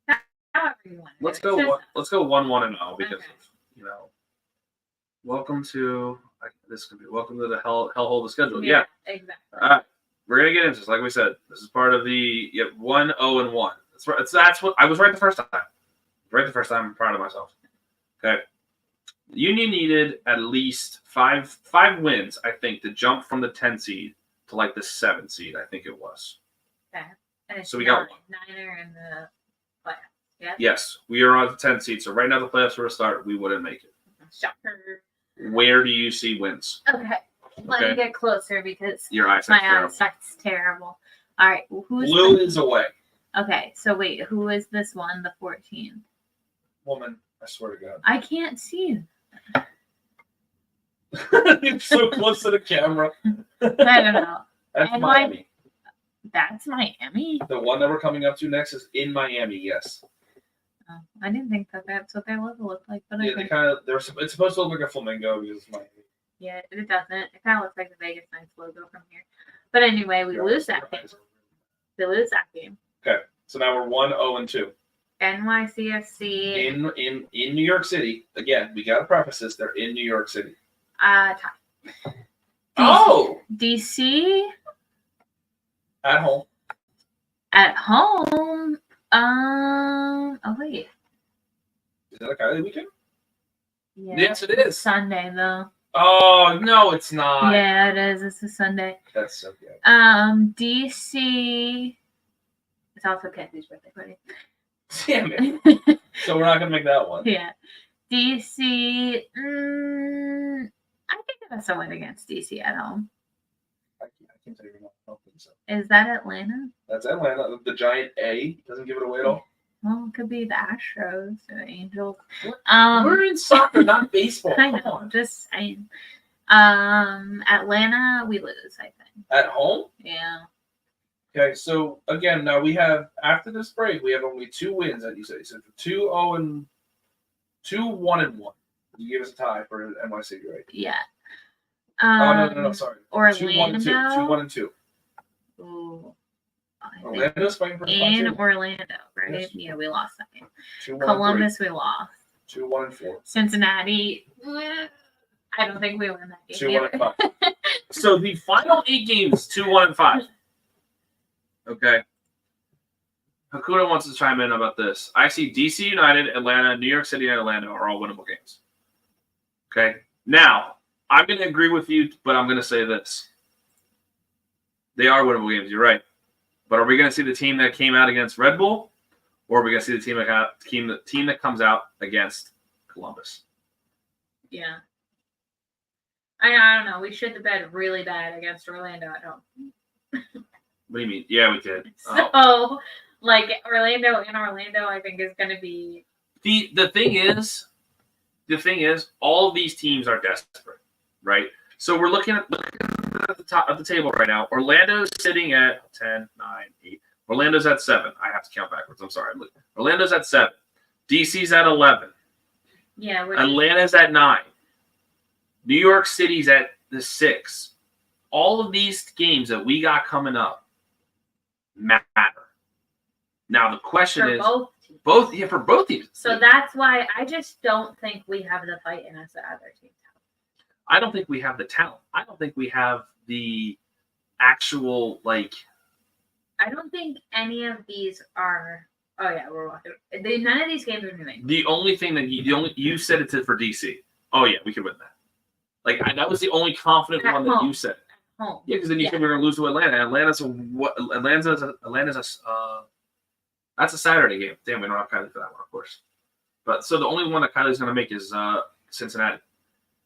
[SPEAKER 2] know. However you want.
[SPEAKER 1] Let's go 1-1 0 because
[SPEAKER 2] Okay.
[SPEAKER 1] of, welcome to welcome to the hellhole of the schedule. Yeah.
[SPEAKER 2] Exactly.
[SPEAKER 1] All right. We're gonna get into this. Like we said, this is part of the 1-0-1. That's right. That's what I was right the first time. Right the first time. I'm proud of myself. Okay. The Union needed at least five wins, I think, to jump from the 10 seed to like the 7 seed. I think it was.
[SPEAKER 2] Okay. And it's
[SPEAKER 1] So we got
[SPEAKER 2] 9 in the playoffs. Yeah.
[SPEAKER 1] Yes, we are on the 10 seed. So right now the playoffs were to start. We wouldn't make it.
[SPEAKER 2] Shocker.
[SPEAKER 1] Where do you see wins?
[SPEAKER 2] Okay. Let me get closer because
[SPEAKER 1] your eyesight's terrible.
[SPEAKER 2] eyesight's terrible. All right.
[SPEAKER 1] Blue is away.
[SPEAKER 2] Okay. So wait, who is this one? The 14th.
[SPEAKER 1] Woman, I swear to God.
[SPEAKER 2] I can't see.
[SPEAKER 1] You're so close to the camera.
[SPEAKER 2] I don't know.
[SPEAKER 1] That's Miami.
[SPEAKER 2] That's Miami?
[SPEAKER 1] The one that we're coming up to next is in Miami, yes.
[SPEAKER 2] Oh, I didn't think that's what their logo looked like. But
[SPEAKER 1] yeah, it's supposed to look like a flamingo because it's Miami.
[SPEAKER 2] Yeah, it doesn't. It kind of looks like the Vegas Knights logo from here. But anyway, we lose that game. We lose that game.
[SPEAKER 1] Okay, so now we're 1-0-2.
[SPEAKER 2] NYCFC.
[SPEAKER 1] In New York City. Again, we got to preface this. They're in New York City.
[SPEAKER 2] Tie. DC.
[SPEAKER 1] At home.
[SPEAKER 2] At home. Oh wait.
[SPEAKER 1] Is that a Kylie weekend?
[SPEAKER 2] Yeah.
[SPEAKER 1] Yes, it is.
[SPEAKER 2] Sunday though.
[SPEAKER 1] Oh no, it's not.
[SPEAKER 2] Yeah, it is. It's a Sunday.
[SPEAKER 1] That's so good.
[SPEAKER 2] DC. It's also Kathy's birthday party.
[SPEAKER 1] Damn it. So we're not gonna make that one.
[SPEAKER 2] Yeah. DC. I think that's a win against DC at home.
[SPEAKER 1] I can't tell you enough. I don't think so.
[SPEAKER 2] Is that Atlanta?
[SPEAKER 1] That's Atlanta. The giant A doesn't give it away at all.
[SPEAKER 2] Well, it could be the Astros or the Angels.
[SPEAKER 1] We're in soccer, not baseball.
[SPEAKER 2] I know. Just saying. Atlanta, we lose, I think.
[SPEAKER 1] At home?
[SPEAKER 2] Yeah.
[SPEAKER 1] Okay, so again, now we have, after this break, we have only 2 wins, that you said. You said 2-1-1. You gave us a tie for NYC, right?
[SPEAKER 2] Yeah.
[SPEAKER 1] No, sorry.
[SPEAKER 2] Orlando.
[SPEAKER 1] 2-1-2.
[SPEAKER 2] Ooh.
[SPEAKER 1] Orlando's fighting for
[SPEAKER 2] in Orlando, right?
[SPEAKER 1] Yes.
[SPEAKER 2] Yeah, we lost that game.
[SPEAKER 1] 2-1-3.
[SPEAKER 2] Columbus, we lost.
[SPEAKER 1] 2-1-4.
[SPEAKER 2] Cincinnati, I don't think we win that game.
[SPEAKER 1] 2-1-5. So the final 8 games, 2-1-5. Okay. Hakuda wants to chime in about this. I see DC United, Atlanta, New York City, and Atlanta are all winnable games. Okay. Now, I'm going to agree with you, but I'm going to say this. They are winnable games. You're right. But are we going to see the team that came out against Red Bull, or are we going to see the team that comes out against Columbus?
[SPEAKER 2] Yeah. I don't know. We shit the bed really bad against Orlando at home.
[SPEAKER 1] What do you mean? Yeah, we did.
[SPEAKER 2] So, Orlando, I think is going to be.
[SPEAKER 1] The thing is, all of these teams are desperate, right? So we're looking at the top of the table right now. Orlando's sitting at 10, 9, 8. Orlando's at 7. I have to count backwards. I'm sorry. Orlando's at 7. DC's at 11.
[SPEAKER 2] Yeah.
[SPEAKER 1] Atlanta's at 9. New York City's at the 6. All of these games that we got coming up, matter. Now the question
[SPEAKER 2] For
[SPEAKER 1] is
[SPEAKER 2] both teams.
[SPEAKER 1] for both teams.
[SPEAKER 2] So that's why I just don't think we have the fight in us that other teams have.
[SPEAKER 1] I don't think we have the talent. I don't think we have the actual like.
[SPEAKER 2] I don't think any of these are. Oh yeah, we're walking. None of these games are moving.
[SPEAKER 1] The only thing that you said it for DC. Oh yeah, we could win that. Like that was the only confident one that you said.
[SPEAKER 2] Home.
[SPEAKER 1] Yeah, because then you said we were going to lose to Atlanta. Atlanta's that's a Saturday game. Damn, we don't have Kylie for that one, of course. But so the only one that Kylie's going to make is Cincinnati,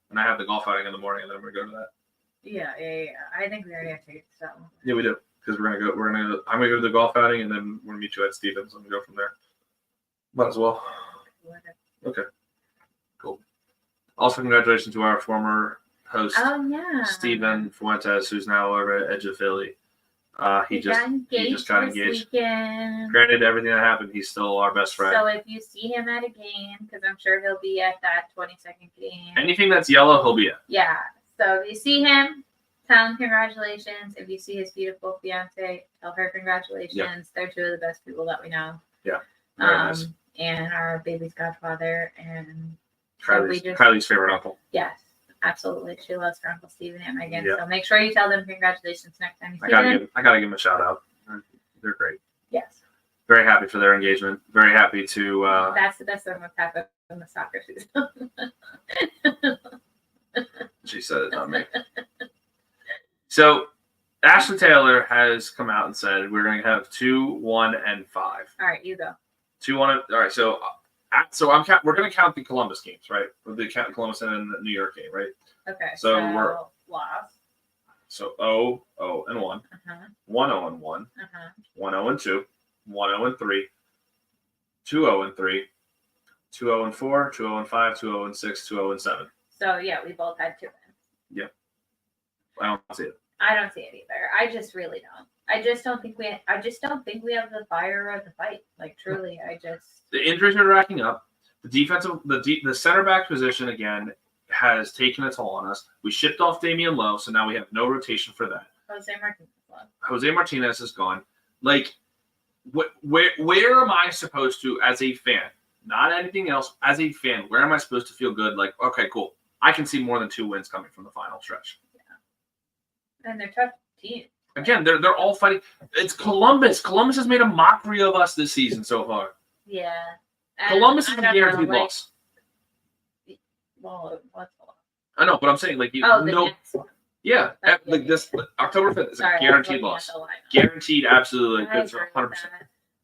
[SPEAKER 1] and I have the golf outing in the morning, and then we're going to go to that.
[SPEAKER 2] Yeah. I think we already have tickets to that one.
[SPEAKER 1] Yeah, we do because I'm going to go to the golf outing, and then we're going to meet you at Stevens and go from there. Might as well. Okay. Cool. Also, congratulations to our former host, Steven Fuentes, who's now over at Edge of Philly. He just got engaged. Granted, everything that happened, he's still our best friend.
[SPEAKER 2] So if you see him at a game, because I'm sure he'll be at that 22nd game.
[SPEAKER 1] Anything that's yellow, he'll be at.
[SPEAKER 2] Yeah. So if you see him, tell him congratulations. If you see his beautiful fiance, tell her congratulations. Yeah. They're two of the best people that we know.
[SPEAKER 1] Yeah. Very nice.
[SPEAKER 2] And our baby's godfather and
[SPEAKER 1] Kylie's favorite uncle.
[SPEAKER 2] Yes. Absolutely. She loves her Uncle Steven and Megan. Yeah. So make sure you tell them congratulations next time you see them.
[SPEAKER 1] I gotta give them a shout out. They're great.
[SPEAKER 2] Yes.
[SPEAKER 1] Very happy for their engagement. Very happy to
[SPEAKER 2] that's the best thing that's happened in the soccer season.
[SPEAKER 1] She said it, not me. So Ashley Taylor has come out and said we're gonna have 2, 1, and 5.
[SPEAKER 2] All right, you go.
[SPEAKER 1] 2, 1. All right, so we're going to count the Columbus games, right? We'll count Columbus and the New York game, right?
[SPEAKER 2] Okay.
[SPEAKER 1] So we're
[SPEAKER 2] lost.
[SPEAKER 1] So 0, 0, and 1. 1, 0, and 1. 1, 0, and 2. 1, 0, and 3. 2, 0, and 3. 2, 0, and 4. 2, 0, and 5. 2, 0, and 6. 2, 0, and 7.
[SPEAKER 2] So yeah, we both had 2 wins.
[SPEAKER 1] Yeah. I don't see it.
[SPEAKER 2] I don't see it either. I just really don't. I just don't think we have the fire or the fight. Like truly,
[SPEAKER 1] the injuries are racking up. The center back position again has taken a toll on us. We shipped off Damian Lowe, so now we have no rotation for that. Jose Martinez is gone. Like, where am I supposed to, as a fan, not anything else, as a fan, where am I supposed to feel good? Like, okay, cool. I can see more than 2 wins coming from the final stretch.
[SPEAKER 2] Yeah, and they're tough teams.
[SPEAKER 1] Again, they're all fighting. It's Columbus. Columbus has made a mockery of us this season so far.
[SPEAKER 2] Yeah.
[SPEAKER 1] Columbus is a guaranteed loss.
[SPEAKER 2] Well, what's the loss?
[SPEAKER 1] I know, but I'm saying, like,
[SPEAKER 2] next one.
[SPEAKER 1] Yeah, like this October 5th is a guaranteed loss. Guaranteed, absolutely.
[SPEAKER 2] I agree 100%.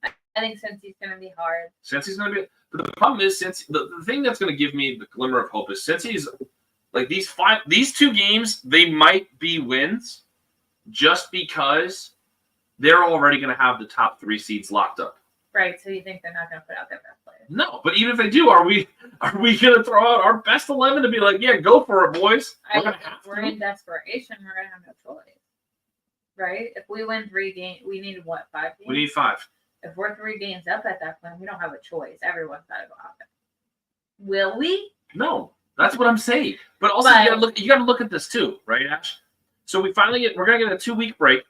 [SPEAKER 2] I think Cincy's going to be hard.
[SPEAKER 1] Cincy's going to be. But the problem is, the thing that's going to give me the glimmer of hope is Cincy's, like, these 2 games, they might be wins. Just because they're already going to have the top 3 seeds locked up.
[SPEAKER 2] Right, so you think they're not going to put out their best players?
[SPEAKER 1] No, but even if they do, are we going to throw out our best 11 to be like, yeah, go for it, boys?
[SPEAKER 2] We're in desperation. We're going to have no choice. Right? If we win 3 games, we need what, 5 games?
[SPEAKER 1] We need 5.
[SPEAKER 2] If we're 3 games up at that point, we don't have a choice. Everyone's got to go out there. Will we?
[SPEAKER 1] No, that's what I'm saying. But also, you got to look at this too, right, Ash? So we're going to get a 2-week break.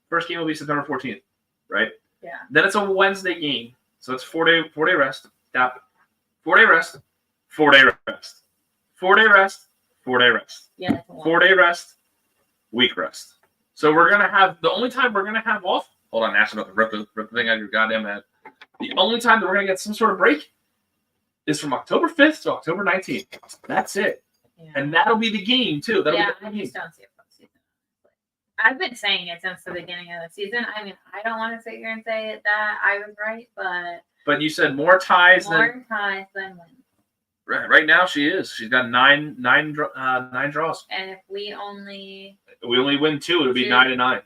[SPEAKER 1] First game will be September 14th, right?
[SPEAKER 2] Yeah.
[SPEAKER 1] Then it's a Wednesday game. So it's 4-day rest. 4-day rest. 4-day rest. 4-day rest. 4-day rest.
[SPEAKER 2] Yeah.
[SPEAKER 1] 4-day rest. Week rest. So we're going to have, the only time we're going to have off, hold on, Ash, rip the thing out of your goddamn head. The only time that we're going to get some sort of break is from October 5th to October 19th. That's it. Yeah. And that'll be the game, too.
[SPEAKER 2] I just don't see it. I've been saying it since the beginning of the season. I mean, I don't want to sit here and say that I was right, but
[SPEAKER 1] you said more ties
[SPEAKER 2] than wins.
[SPEAKER 1] Right now, she is. She's got nine draws.
[SPEAKER 2] And if we only
[SPEAKER 1] win 2, it'll be 9-9.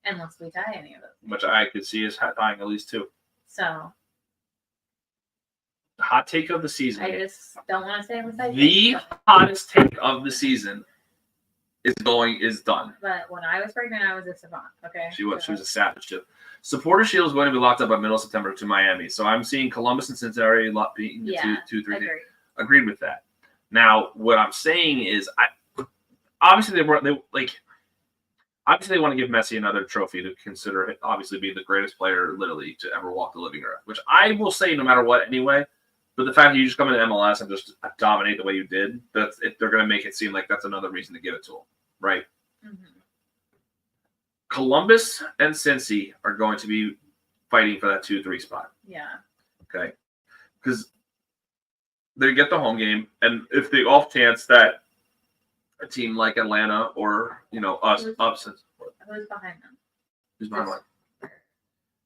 [SPEAKER 2] Unless we tie any of those.
[SPEAKER 1] Which I could see as tying at least 2.
[SPEAKER 2] So.
[SPEAKER 1] The hot take of the season.
[SPEAKER 2] I just don't want to say it.
[SPEAKER 1] The hottest take of the season is done.
[SPEAKER 2] But when I was pregnant, I was a savant. Okay.
[SPEAKER 1] She was a savage too. Supporter Shield is going to be locked up by middle of September to Miami. So I'm seeing Columbus and Cincinnati beating the 2-3. Agreed with that. Now, what I'm saying is, obviously they Obviously, they want to give Messi another trophy to consider it, obviously being the greatest player literally to ever walk the living earth, which I will say no matter what anyway. But the fact that you just come into MLS and just dominate the way you did, they're going to make it seem like that's another reason to give it to them, right?
[SPEAKER 2] Mm-hmm.
[SPEAKER 1] Columbus and Cincy are going to be fighting for that 2-3 spot.
[SPEAKER 2] Yeah.
[SPEAKER 1] Okay. Because they get the home game, and if the off chance that a team like Atlanta or us upsets,
[SPEAKER 2] who's behind them?
[SPEAKER 1] Who's behind one?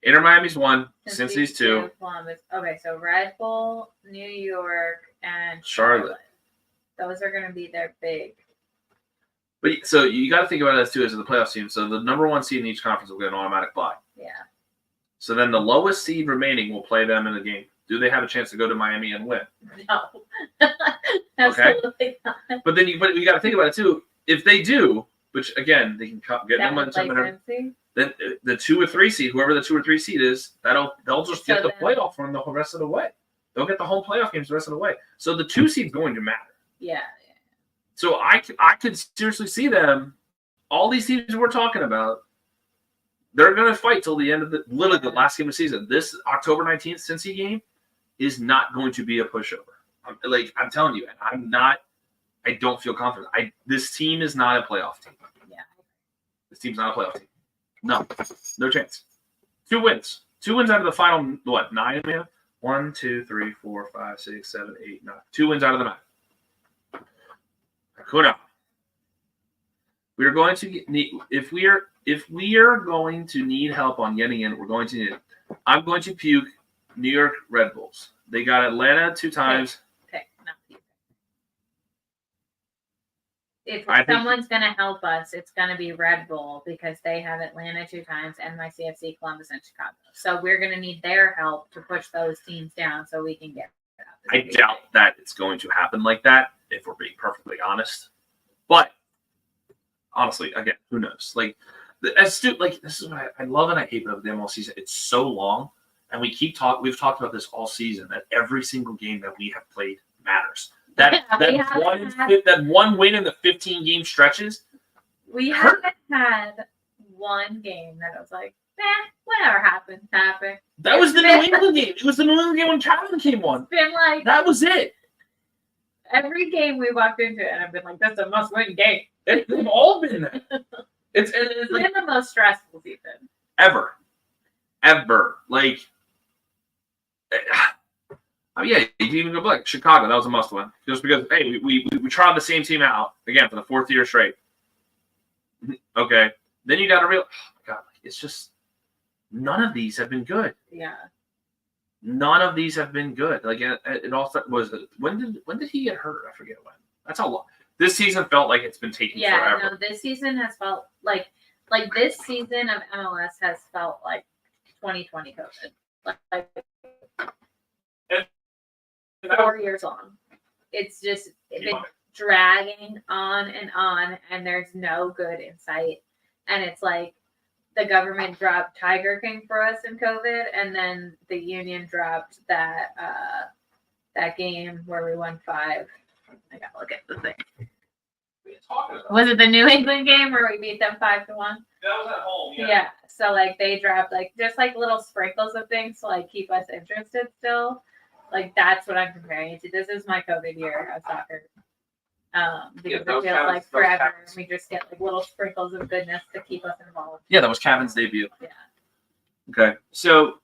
[SPEAKER 1] Inter Miami's 1,
[SPEAKER 2] Cincy's
[SPEAKER 1] 2.
[SPEAKER 2] Columbus. Okay, so Red Bull, New York, and
[SPEAKER 1] Charlotte.
[SPEAKER 2] Those are going to be their big.
[SPEAKER 1] But so you got to think about it as too as the playoff team. So the number 1 seed in each conference will get an automatic bye.
[SPEAKER 2] Yeah.
[SPEAKER 1] So then the lowest seed remaining will play them in the game. Do they have a chance to go to Miami and win?
[SPEAKER 2] No. Absolutely not.
[SPEAKER 1] But then you got to think about it too. If they do, which again they can get momentum. Then the 2 or 3 seed, whoever the 2 or 3 seed is, they'll just get the playoff from the rest of the way. They'll get the home playoff games the rest of the way. So the 2 seed's going to matter.
[SPEAKER 2] Yeah.
[SPEAKER 1] So I could seriously see them. All these teams we're talking about, they're going to fight till the end of the last game of the season. This October 19th Cincy game is not going to be a pushover. I'm telling you, and I don't feel confident. This team is not a playoff team.
[SPEAKER 2] Yeah.
[SPEAKER 1] This team's not a playoff team. No chance. 2 wins. 2 wins out of the final, 9 we have? 1, 2, 3, 4, 5, 6, 7, 8, 9. 2 wins out of the 9. Hakuna. We are going to need if we are going to need help on getting in, we're going to need it. I'm going to puke New York Red Bulls. They got Atlanta 2 times.
[SPEAKER 2] Not puke. If someone's going to help us, it's going to be Red Bull because they have Atlanta 2 times, NYCFC, Columbus, and Chicago. So we're going to need their help to push those teams down so we can get out.
[SPEAKER 1] I doubt that it's going to happen like that, if we're being perfectly honest. But honestly, again, who knows? This is what I love and I hate about the MLS season. It's so long, and we've talked about this all season, that every single game that we have played matters. That one win in the 15 game stretches.
[SPEAKER 2] We haven't had one game that I was like, whatever happened.
[SPEAKER 1] That was the New England game. It was the New England game when Colin came on.
[SPEAKER 2] Been like
[SPEAKER 1] that was it.
[SPEAKER 2] Every game we walked into it, and I've been like, "That's a must-win game."
[SPEAKER 1] They've all been that. It's
[SPEAKER 2] been the most stressful season
[SPEAKER 1] ever. Like, yeah, you can even go back. Chicago, that was a must-win, just because we tried the same team out again for the 4th year straight. Okay, then you got to realize, oh my God, it's just none of these have been good.
[SPEAKER 2] Yeah.
[SPEAKER 1] None of these have been good. Like it all was. When did he get hurt? I forget when. That's how long. This season felt like it's been taking forever.
[SPEAKER 2] Yeah, no, this season has felt like this season of MLS has felt like 2020 COVID. Like 4 years long. It's just been dragging on, and there's no good in sight. And it's like the government dropped Tiger King for us in COVID, and then the Union dropped that game where we won 5. I gotta look at the thing. Was it the New England game where we beat them 5-1?
[SPEAKER 1] That was at home.
[SPEAKER 2] Yeah. So they dropped just little sprinkles of things to keep us interested still. That's what I'm comparing it to. This is my COVID year of soccer. Because it feels like forever. And we just get little sprinkles of goodness to keep us involved.
[SPEAKER 1] Yeah, that was Kevin's debut.
[SPEAKER 2] Yeah.
[SPEAKER 1] Okay, so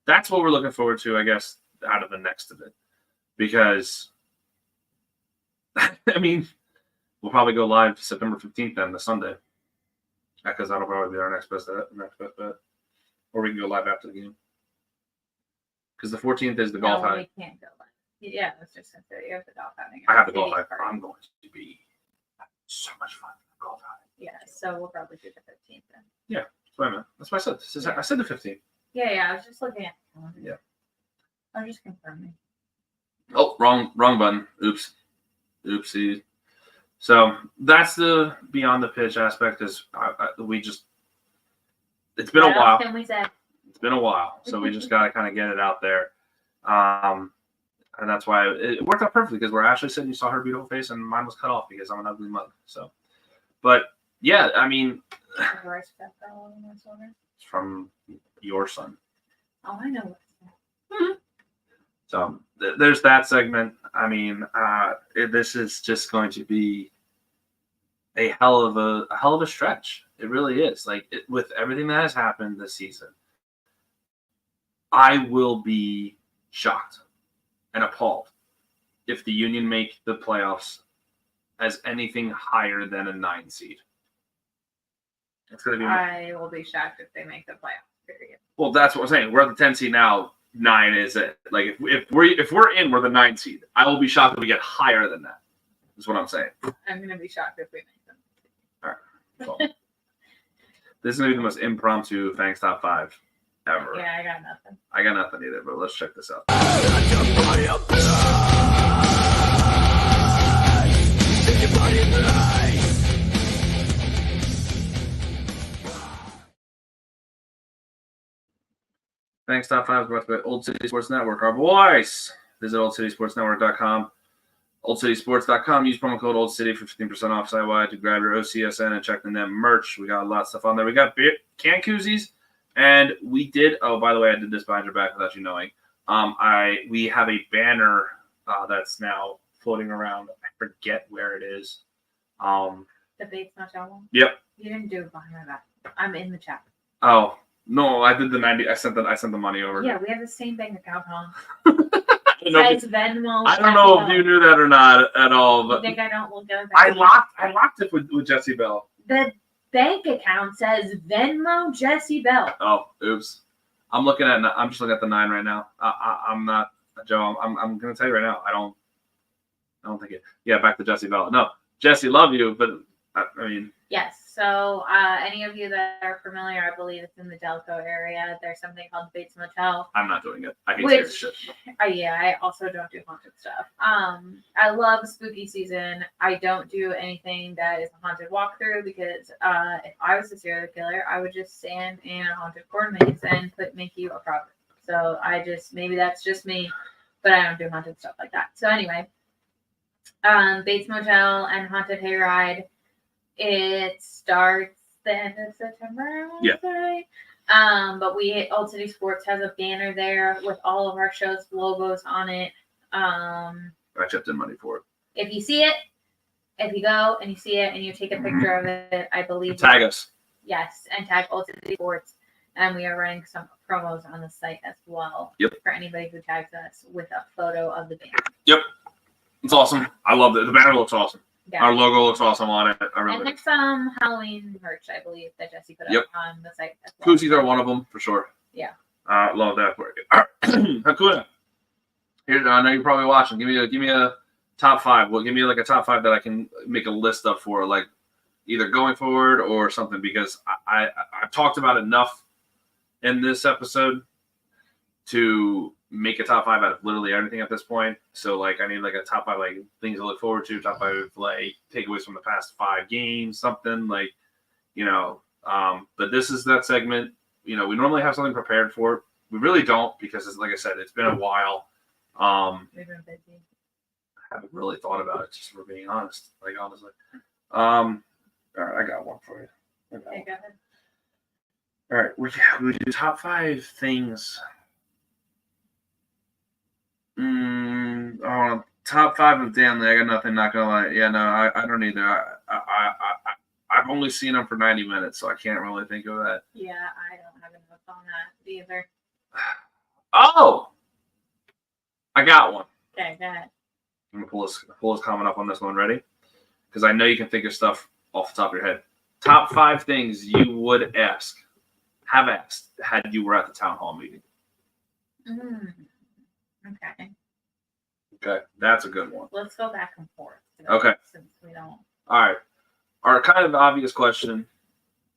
[SPEAKER 1] that's what we're looking forward to, I guess, out of the next of it, because I mean, we'll probably go live September 15th then, the Sunday, because that'll probably be our next best bet, or we can go live after the game, because the 14th is the golf outing.
[SPEAKER 2] We can't go live. Yeah, I was just going to say, you have the golf outing.
[SPEAKER 1] I have the golf outing. I'm going to be so much fun. Golf outing.
[SPEAKER 2] Yeah, so we'll probably do the 15th then.
[SPEAKER 1] Yeah, that's what I meant. That's what I said. I said the 15th.
[SPEAKER 2] Yeah, I was just looking at the calendar.
[SPEAKER 1] Yeah.
[SPEAKER 2] I'm just confirming.
[SPEAKER 1] Oh, wrong button. Oops. Oopsie. So that's the beyond the pitch aspect. It's been a while.
[SPEAKER 2] Can we say?
[SPEAKER 1] It's been a while, so we just got to kind of get it out there. And that's why it worked out perfectly, because where Ashley said you saw her beautiful face and mine was cut off because I'm an ugly mug. So, but yeah, I mean,
[SPEAKER 2] Where's that girl in Minnesota?
[SPEAKER 1] It's from your son.
[SPEAKER 2] Oh, I know.
[SPEAKER 1] So there's that segment. I mean, this is just going to be a hell of a stretch. It really is. Like with everything that has happened this season, I will be shocked and appalled if the Union make the playoffs as anything higher than a 9 seed. It's going to be.
[SPEAKER 2] I will be shocked if they make the playoffs. Period.
[SPEAKER 1] Well, that's what I'm saying. We're at the 10 seed now. 9 is it? Like if we're in, we're the 9 seed. I will be shocked if we get higher than that. Is what I'm saying.
[SPEAKER 2] I'm going to be shocked if we make them.
[SPEAKER 1] All right. Well, this is going to be the most impromptu Fangs Top 5 ever.
[SPEAKER 2] Yeah, I got nothing.
[SPEAKER 1] I got nothing either, but let's check this out. Thanks, Top 5 is brought to you by Old City Sports Network. Our boys! Visit oldcitysportsnetwork.com. oldcitysports.com. Use promo code OldCity for 15% off site-wide to grab your OCSN and check in them merch. We got a lot of stuff on there. We got beer, can koozies, and we did. Oh, by the way, I did this behind your back without you knowing. We have a banner that's now floating around. I forget where it is.
[SPEAKER 2] The Bates Motel one?
[SPEAKER 1] Yep.
[SPEAKER 2] You didn't do it behind my back. I'm in the chat.
[SPEAKER 1] Oh no, I did the 90. I sent the money over.
[SPEAKER 2] Yeah, we have the same bank account, huh?
[SPEAKER 1] I
[SPEAKER 2] Says Venmo.
[SPEAKER 1] don't know if you knew that or not at all,
[SPEAKER 2] You
[SPEAKER 1] but
[SPEAKER 2] think I don't look at that?
[SPEAKER 1] I locked it with Jesse Bell.
[SPEAKER 2] The bank account says Venmo Jesse Bell.
[SPEAKER 1] Oh, oops. I'm just looking at the 9 right now. I'm not Joe. I'm gonna tell you right now. I don't think it. Yeah, back to Jesse Bell. No, Jesse, love you, but I mean.
[SPEAKER 2] Yes. So any of you that are familiar, I believe it's in the Delco area. There's something called the Bates Motel.
[SPEAKER 1] I'm not doing it. I hate scary shit.
[SPEAKER 2] Yeah, I also don't do haunted stuff. I love spooky season. I don't do anything that is a haunted walkthrough because if I was a serial killer, I would just stand in a haunted corn maze and make you a prophet. So maybe that's just me, but I don't do haunted stuff like that. So anyway, Bates Motel and Haunted Hayride. It starts the end of September, I want to say. But Old City Sports has a banner there with all of our shows' logos on it.
[SPEAKER 1] I chipped in money for it.
[SPEAKER 2] If you see it, if you go and you see it and you take a picture of it, I believe.
[SPEAKER 1] Tag us.
[SPEAKER 2] Yes, and tag Old City Sports. And we are running some promos on the site as well.
[SPEAKER 1] Yep.
[SPEAKER 2] For anybody who tags us with a photo of the banner.
[SPEAKER 1] Yep. It's awesome. I love it. The banner looks awesome.
[SPEAKER 2] Yeah.
[SPEAKER 1] Our logo looks awesome on it.
[SPEAKER 2] And there's some Halloween merch, I believe, that Jesse put up on the site as well.
[SPEAKER 1] Koozies are one of them, for sure.
[SPEAKER 2] Yeah.
[SPEAKER 1] Love that for you. Hakuna. Here, I know you're probably watching. Give me a top 5. Well, give me like a top 5 that I can make a list of for like either going forward or something, because I've talked about enough in this episode to make a top 5 out of literally everything at this point. So like I need like a top 5 like things to look forward to, top 5 like takeaways from the past 5 games, something like, but this is that segment. We normally have something prepared for it. We really don't, because it's, like I said, it's been a while.
[SPEAKER 2] We've been busy.
[SPEAKER 1] I haven't really thought about it, just for being honest. Like honestly. All right, I got one for you.
[SPEAKER 2] Okay, go ahead.
[SPEAKER 1] All right, we do top 5 things. Top 5 of Danley. I got nothing. Not gonna lie. Yeah, no, I don't either. I've only seen him for 90 minutes, so I can't really think of that.
[SPEAKER 2] Yeah, I don't have enough on that either.
[SPEAKER 1] Oh, I got one.
[SPEAKER 2] Okay, go ahead.
[SPEAKER 1] I'm gonna pull his comment up on this one. Ready? Because I know you can think of stuff off the top of your head. Top 5 things you would have asked had you were at the town hall meeting.
[SPEAKER 2] Okay.
[SPEAKER 1] Okay, that's a good one.
[SPEAKER 2] Let's go back and forth.
[SPEAKER 1] Okay.
[SPEAKER 2] Since we don't.
[SPEAKER 1] All right. Our kind of obvious question.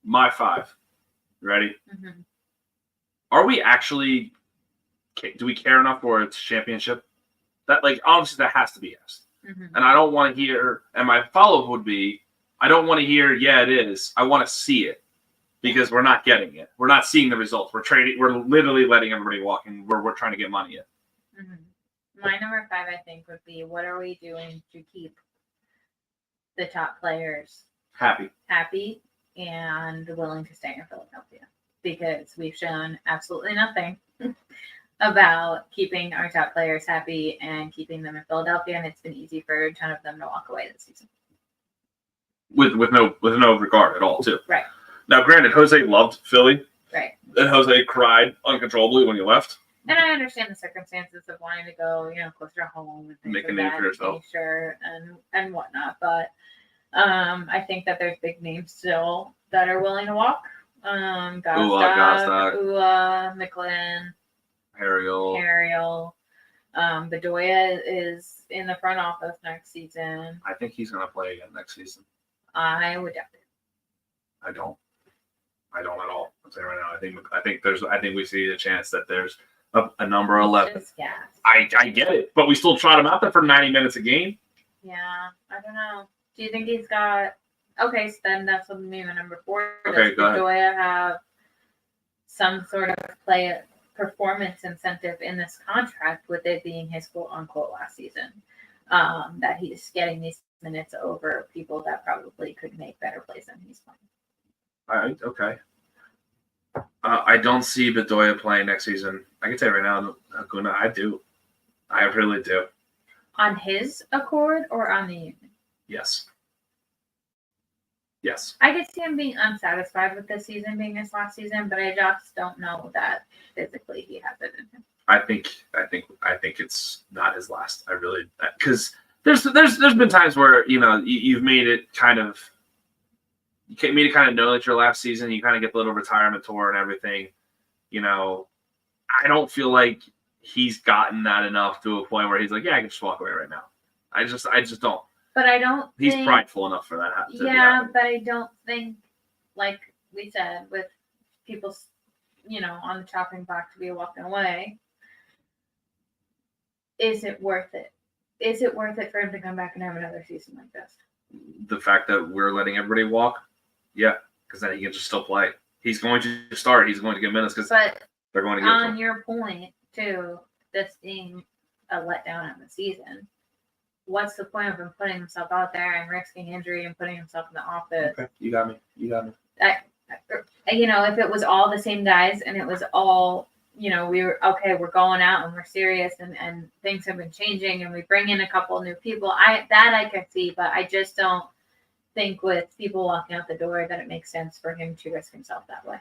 [SPEAKER 1] My 5. Ready?
[SPEAKER 2] Mm-hmm.
[SPEAKER 1] Are we actually? Do we care enough for its championship? That honestly, that has to be asked.
[SPEAKER 2] Mm-hmm.
[SPEAKER 1] And I don't want to hear. And my follow-up would be, I don't want to hear. Yeah, it is. I want to see it, because we're not getting it. We're not seeing the results. We're trading. We're literally letting everybody walk, and we're trying to get money in.
[SPEAKER 2] Mm-hmm. My number 5, I think, would be, what are we doing to keep the top players
[SPEAKER 1] happy?
[SPEAKER 2] and willing to stay in Philadelphia, because we've shown absolutely nothing about keeping our top players happy and keeping them in Philadelphia, and it's been easy for a ton of them to walk away this season.
[SPEAKER 1] With no regard at all, too.
[SPEAKER 2] Right.
[SPEAKER 1] Now, granted, Jose loved Philly.
[SPEAKER 2] Right.
[SPEAKER 1] And Jose cried uncontrollably when he left.
[SPEAKER 2] And I understand the circumstances of wanting to go, closer to home and things
[SPEAKER 1] Make a
[SPEAKER 2] like
[SPEAKER 1] name
[SPEAKER 2] that,
[SPEAKER 1] for yourself.
[SPEAKER 2] Sure, and whatnot. But I think that there's big names still that are willing to walk. Gostak, McLean, Harriel. Bedoya is in the front office next season.
[SPEAKER 1] I think he's going to play again next season.
[SPEAKER 2] I would doubt it.
[SPEAKER 1] I don't at all. I'm saying right now. I think we see a chance that there's a number 11.
[SPEAKER 2] Yeah.
[SPEAKER 1] I get it, but we still trot him out there for 90 minutes a game.
[SPEAKER 2] Yeah, I don't know. Do you think he's got? Okay, so then that's what maybe number 4.
[SPEAKER 1] Okay,
[SPEAKER 2] Does Bedoya have some sort of performance incentive in this contract, with it being his quote unquote last season? That he's getting these minutes over people that probably could make better plays than he's playing.
[SPEAKER 1] All right, okay. I don't see Bedoya playing next season. I can tell you right now, Hakuna, I do. I really do.
[SPEAKER 2] On his accord or on the union?
[SPEAKER 1] Yes.
[SPEAKER 2] I could see him being unsatisfied with this season being his last season, but I just don't know that physically he has it in him.
[SPEAKER 1] I think it's not his last. I really, because there's been times where you've made it kind of. You made it kind of know that your last season, you kind of get the little retirement tour and everything. I don't feel like he's gotten that enough to a point where he's like, yeah, I can just walk away right now. I just don't.
[SPEAKER 2] But I don't.
[SPEAKER 1] He's prideful enough for that.
[SPEAKER 2] Yeah, but I don't think, like we said, with people, on the chopping block to be walking away. Is it worth it? Is it worth it for him to come back and have another season like this?
[SPEAKER 1] The fact that we're letting everybody walk. Yeah, because then he can just still play. He's going to start. He's going to get minutes because they're going to get
[SPEAKER 2] on your point, too, this being a letdown of the season, what's the point of him putting himself out there and risking injury and putting himself in the office?
[SPEAKER 1] Okay, you got me.
[SPEAKER 2] If it was all the same guys and it was all, we were, okay, we're going out and we're serious and things have been changing and we bring in a couple new people, I could see, but I just don't think with people walking out the door that it makes sense for him to risk himself that way.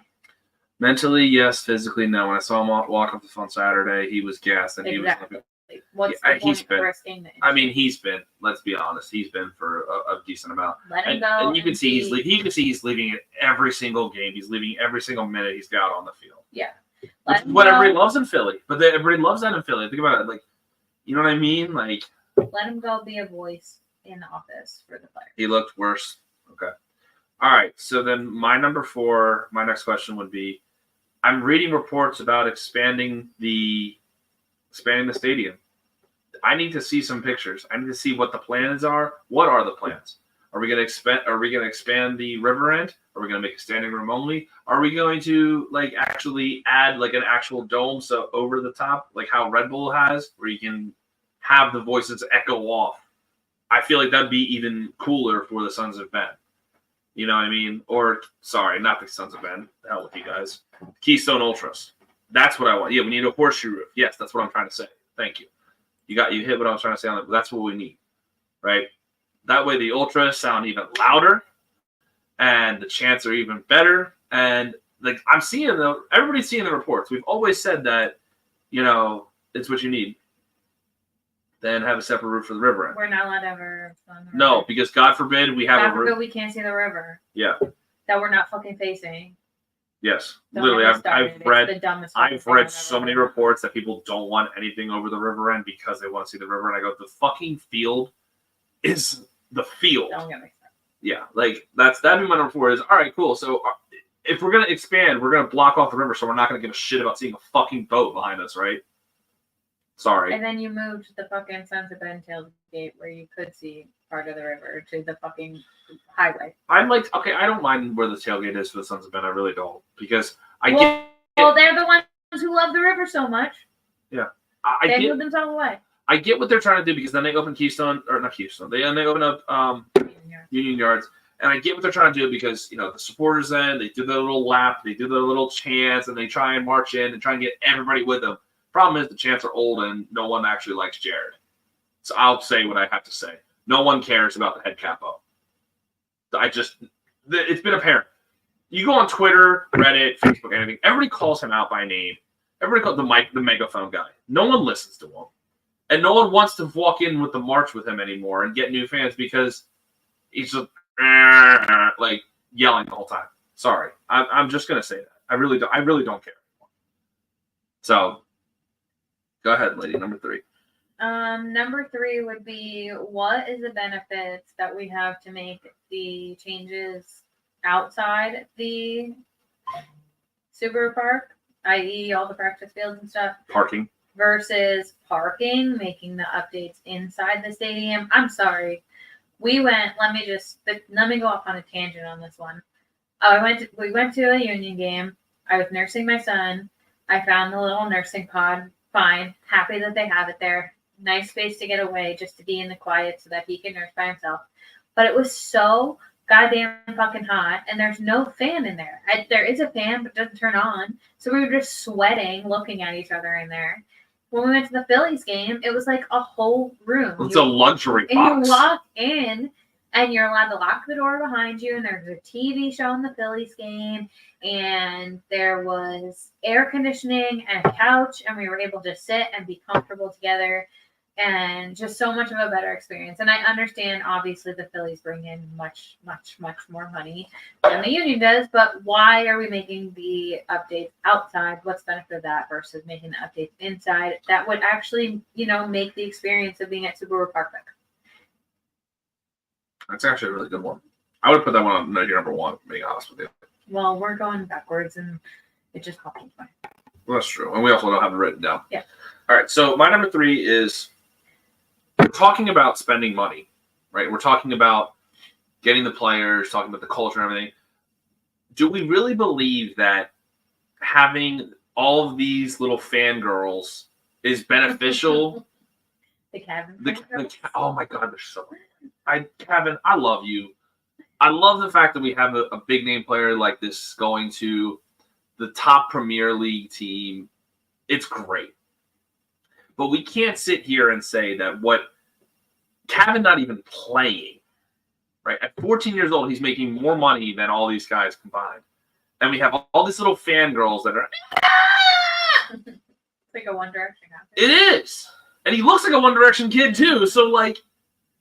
[SPEAKER 1] Mentally, yes. Physically, no. When I saw him walk up the phone Saturday, he was gassed and
[SPEAKER 2] exactly.
[SPEAKER 1] he was.
[SPEAKER 2] What's the point of risking the injury?
[SPEAKER 1] He's been. Let's be honest. He's been for a decent amount.
[SPEAKER 2] Let him go.
[SPEAKER 1] And you can see he's leaving it every single game. He's leaving every single minute he's got on the field.
[SPEAKER 2] Yeah.
[SPEAKER 1] What everybody loves in Philly, but everybody loves that in Philly. Think about it. Like, you know what I mean? Like,
[SPEAKER 2] let him go be a voice in the office for the players.
[SPEAKER 1] He looked worse. Okay. All right. So then my number 4, my next question would be, I'm reading reports about expanding the stadium. I need to see some pictures. I need to see what the plans are. What are the plans? Are we going to expand the river end? Are we going to make a standing room only? Are we going to actually add an actual dome so over the top, like how Red Bull has, where you can have the voices echo off? I feel like that'd be even cooler for the Sons of Ben. You know what I mean? Or, sorry, not the Sons of Ben. The hell with you guys. Keystone Ultras. That's what I want. Yeah, we need a horseshoe roof. Yes, that's what I'm trying to say. Thank you. You hit what I was trying to say on that. That's what we need, right? That way the Ultras sound even louder and the chants are even better. And I'm seeing everybody's seeing the reports. We've always said that, it's what you need. Then have a separate roof for the river end.
[SPEAKER 2] We're not allowed to have a roof on the river.
[SPEAKER 1] No, because God forbid we have a roof.
[SPEAKER 2] God forbid we can't see the river.
[SPEAKER 1] Yeah.
[SPEAKER 2] That we're not fucking facing.
[SPEAKER 1] Yes.
[SPEAKER 2] Don't
[SPEAKER 1] Literally, I've read so many
[SPEAKER 2] river.
[SPEAKER 1] reports that people don't want anything over the river end because they want to see the river. And I go, the fucking field is the field.
[SPEAKER 2] Don't get me started.
[SPEAKER 1] Yeah, that'd be my number 4 is, all right, cool. So if we're going to expand, we're going to block off the river, so we're not going to give a shit about seeing a fucking boat behind us, right? Sorry.
[SPEAKER 2] And then you moved the fucking Sons of Ben tailgate where you could see part of the river to the fucking highway.
[SPEAKER 1] I'm okay, I don't mind where the tailgate is for the Sons of Ben. I really don't. Because
[SPEAKER 2] Well, they're the ones who love the river so much.
[SPEAKER 1] Yeah.
[SPEAKER 2] They moved themselves away.
[SPEAKER 1] I get what they're trying to do because then they open Keystone, or not Keystone. They open up Union Yards.
[SPEAKER 3] And I get what they're trying to do because, the supporters then, they do their little lap, they do their little chants, and they try and march in and try and get everybody with them. Problem is the chants are old and no one actually likes Jared. So I'll say what I have to say. No one cares about the head capo. It's been apparent. You go on Twitter, Reddit, Facebook, anything, everybody calls him out by name. Everybody calls the megaphone guy. No one listens to him. And no one wants to walk in with the march with him anymore and get new fans because he's just like yelling the whole time. Sorry. I'm just going to say that. I really don't care anymore. So go ahead, lady. Number 3.
[SPEAKER 2] Number 3 would be, what is the benefits that we have to make the changes outside the Subaru Park, i.e. all the practice fields and stuff,
[SPEAKER 3] Parking.
[SPEAKER 2] versus parking, making the updates inside the stadium? I'm sorry. We went, let me go off on a tangent on this one. We went to a Union game. I was nursing my son. I found the little nursing pod. Fine. Happy that they have it there. Nice space to get away, just to be in the quiet so that he can nurse by himself. But it was so goddamn fucking hot, and there's no fan in there. There is a fan, but it doesn't turn on. So we were just sweating, looking at each other in there. When we went to the Phillies game, it was like a whole room.
[SPEAKER 3] It's a luxury box.
[SPEAKER 2] And you walk in, and you're allowed to lock the door behind you, and there's a TV showing the Phillies game, and there was air conditioning and a couch, and we were able to sit and be comfortable together, and just so much of a better experience. And I understand, obviously, the Phillies bring in much, much, much more money than the Union does, but why are we making the updates outside? What's the benefit of that versus making the updates inside? That would actually, make the experience of being at Subaru Park better.
[SPEAKER 3] That's actually a really good one. I would put that one on your number 1, being honest with you.
[SPEAKER 2] Well, we're going backwards, and it just popped into my head.
[SPEAKER 3] Well, that's true. And we also don't have it written down.
[SPEAKER 2] Yeah.
[SPEAKER 3] All right. So my number 3 is, we're talking about spending money, right? We're talking about getting the players, talking about the culture and everything. Do we really believe that having all of these little fangirls is beneficial?
[SPEAKER 2] The cabin.
[SPEAKER 3] Oh my God, they're so. Kevin, I love you. I love the fact that we have a big name player like this going to the top Premier League team. It's great. But we can't sit here and say that Kevin not even playing, right? At 14 years old, he's making more money than all these guys combined. And we have all these little fangirls that are.
[SPEAKER 2] It's like a One Direction outfit.
[SPEAKER 3] It is. And he looks like a One Direction kid too. So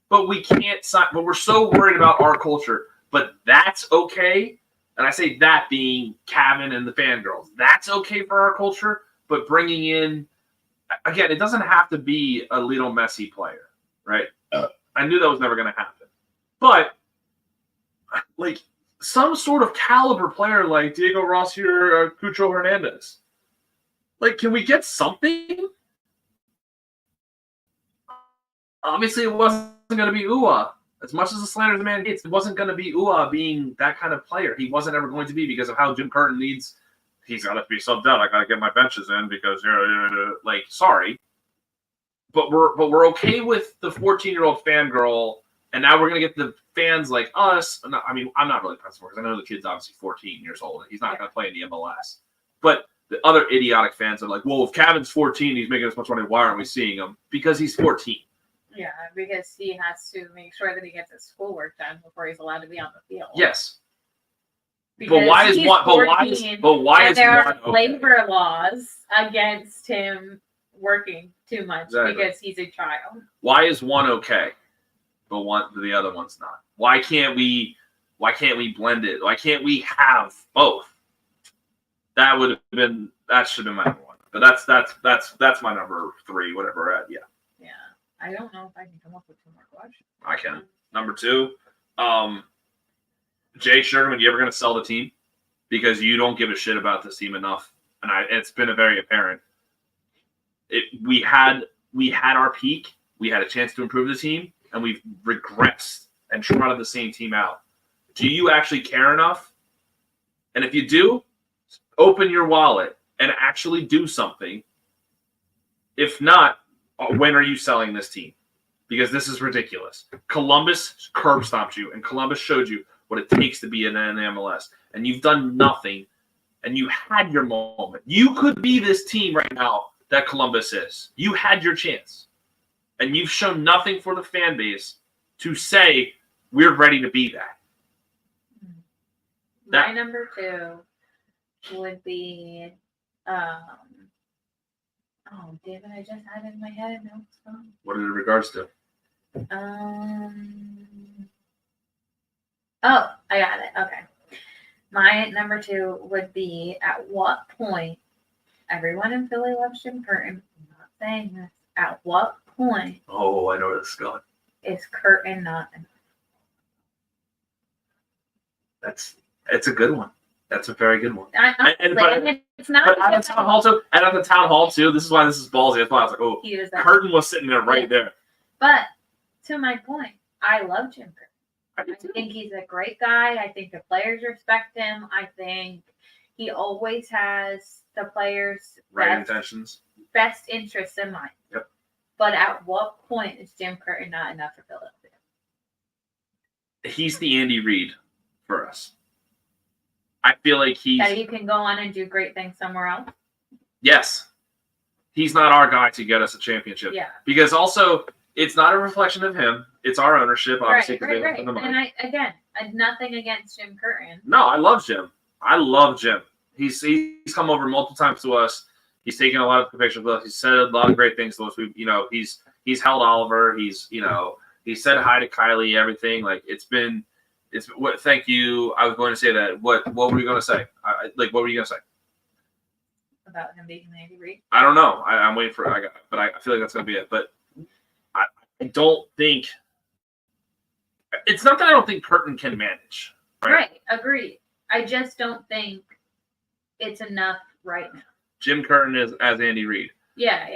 [SPEAKER 3] but we can't sign, but we're so worried about our culture. But that's okay. And I say that being Kevin and the fangirls. That's okay for our culture. But bringing in, again, it doesn't have to be a Lionel Messi player, right? I knew that was never going to happen. But, some sort of caliber player like Diego Rossi or Cucho Hernandez. Can we get something? Obviously, it wasn't going to be Ua. As much as the slander the man gets, it wasn't going to be Ua being that kind of player. He wasn't ever going to be because of how Jim Curtin needs. He's got to be subbed out. I got to get my benches in because sorry, but we're okay with the 14-year-old fangirl, and now we're going to get the fans like us. I mean, I'm not really pressed for because I know the kid's obviously 14 years old and he's not going to play in the MLS. But the other idiotic fans are like, well, if Kevin's 14, he's making this much money. Why aren't we seeing him? Because he's 14.
[SPEAKER 2] Yeah, because he has to make sure that he gets his schoolwork done before he's allowed to be on the field.
[SPEAKER 3] Yes.
[SPEAKER 2] Because
[SPEAKER 3] but why is one? But why is
[SPEAKER 2] there
[SPEAKER 3] one?
[SPEAKER 2] are labor laws against him working too much because he's a child.
[SPEAKER 3] Why is one okay, but the other one's not? Why can't we blend it? Why can't we have both? That should have been my number 1. But that's my number 3. Whatever we're at, yeah.
[SPEAKER 2] Yeah, I don't know if I can come up with 2 more questions.
[SPEAKER 3] I can. Number 2, Jay Sugarman, you ever going to sell the team? Because you don't give a shit about this team enough, and it's been very apparent. We had our peak. We had a chance to improve the team, and we've regressed and trotted the same team out. Do you actually care enough? And if you do, open your wallet and actually do something. If not, when are you selling this team? Because this is ridiculous. Columbus curb stomped you, and Columbus showed you what it takes to be in an MLS, and you've done nothing, and you had your moment. You could be this team right now that Columbus is. You had your chance, and you've shown nothing for the fan base to say we're ready to be that.
[SPEAKER 2] My number 2 would be, oh, damn it, I just had it in my head. No, it's gone.
[SPEAKER 3] What in regards to?
[SPEAKER 2] Oh, I got it. Okay. My number 2 would be, at what point, everyone in Philly loves Jim Curtin. I'm not saying this. At what point
[SPEAKER 3] Oh, I know where this is going.
[SPEAKER 2] is Curtin not enough?
[SPEAKER 3] It's a good one. That's a very good one.
[SPEAKER 2] It's not.
[SPEAKER 3] But at the town hall too. And at the town hall too. This is why this is ballsy. That's why I was like, oh,
[SPEAKER 2] He is that.
[SPEAKER 3] Curtin was sitting there right there.
[SPEAKER 2] But to my point, I love Jim Curtin.
[SPEAKER 3] I do
[SPEAKER 2] I
[SPEAKER 3] too.
[SPEAKER 2] think he's a great guy. I think the players respect him. I think he always has the players'
[SPEAKER 3] Right intentions.
[SPEAKER 2] best interests in mind.
[SPEAKER 3] Yep.
[SPEAKER 2] But at what point is Jim Curtin not enough for Philadelphia?
[SPEAKER 3] He's the Andy Reid for us. I feel like
[SPEAKER 2] That you can go on and do great things somewhere else?
[SPEAKER 3] yes. He's not our guy to get us a championship.
[SPEAKER 2] Yeah.
[SPEAKER 3] Because also, it's not a reflection of him. It's our ownership, obviously, because
[SPEAKER 2] Right.
[SPEAKER 3] they have the money.
[SPEAKER 2] And I nothing against Jim Curtin.
[SPEAKER 3] No, I love Jim. I love Jim. He's come over multiple times to us. He's taken a lot of pictures with us. He's said a lot of great things to us. He's held Oliver. He said hi to Kylie. Everything what? Thank you. I was going to say that. What were you going to say? What were you going to say?
[SPEAKER 2] About him being Andy Reid.
[SPEAKER 3] I don't know. I'm waiting for it. But I feel like that's going to be it. But I don't think. It's not that I don't think Curtin can manage.
[SPEAKER 2] Right. Agreed. I just don't think it's enough right now.
[SPEAKER 3] Jim Curtin is as Andy Reid.
[SPEAKER 2] Yeah.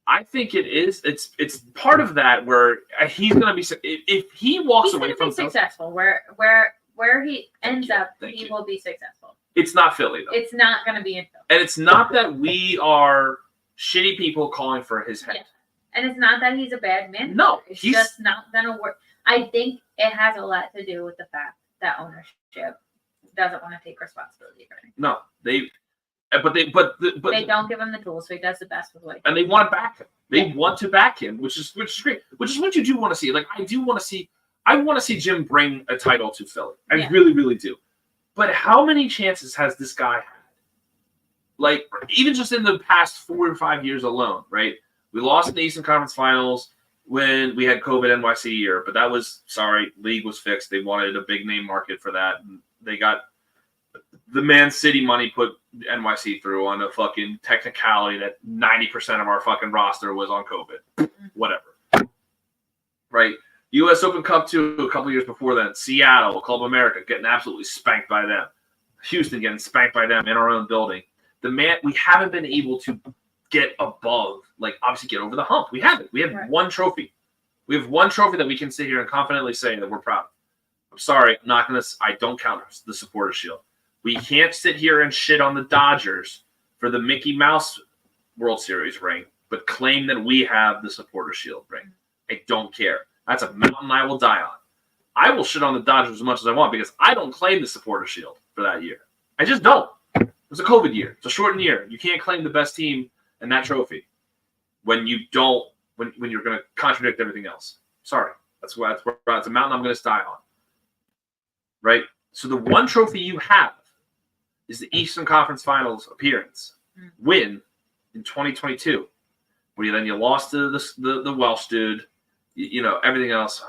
[SPEAKER 3] I think it is. It's part of that where he's going to be. If he walks
[SPEAKER 2] He's
[SPEAKER 3] away
[SPEAKER 2] going
[SPEAKER 3] from
[SPEAKER 2] to be successful. Where he ends up, he will be successful.
[SPEAKER 3] It's not Philly though.
[SPEAKER 2] It's not going to be in Philly.
[SPEAKER 3] And it's not that we are shitty people calling for his head.
[SPEAKER 2] Yeah. And it's not that he's a bad man.
[SPEAKER 3] No,
[SPEAKER 2] it's just not going to work. I think it has a lot to do with the fact that ownership doesn't want to take responsibility for it.
[SPEAKER 3] No, they
[SPEAKER 2] They don't give him the tools, so he does the best with what he can.
[SPEAKER 3] and they want to back him. They want to back him, which is great. Which is what you do want to see. Like I want to see Jim bring a title to Philly. I really, really do. But how many chances has this guy had? Like even just in the past 4 or 5 years alone, right? We lost in the Eastern Conference Finals when we had COVID NYC year, but that was league was fixed. They wanted a big name market for that, and they got the Man City money put NYC through on a fucking technicality that 90% of our fucking roster was on COVID. Whatever. Right? U.S. Open Cup 2 a couple years before that. Seattle, Club America, getting absolutely spanked by them. Houston getting spanked by them in our own building. We haven't been able to get above, obviously get over the hump. We haven't. We have one trophy. We have one trophy that we can sit here and confidently say that we're proud of. I'm sorry, I don't count the Supporters Shield. We can't sit here and shit on the Dodgers for the Mickey Mouse World Series ring, but claim that we have the Supporters Shield ring. I don't care. That's a mountain I will die on. I will shit on the Dodgers as much as I want because I don't claim the Supporters Shield for that year. I just don't. It was a COVID year. It's a shortened year. You can't claim the best team and that trophy when you don't. When you're going to contradict everything else. Sorry, that's a mountain I'm going to die on. Right. So the one trophy you have is the Eastern Conference Finals appearance win in 2022, where you lost to the Welsh dude. Everything else.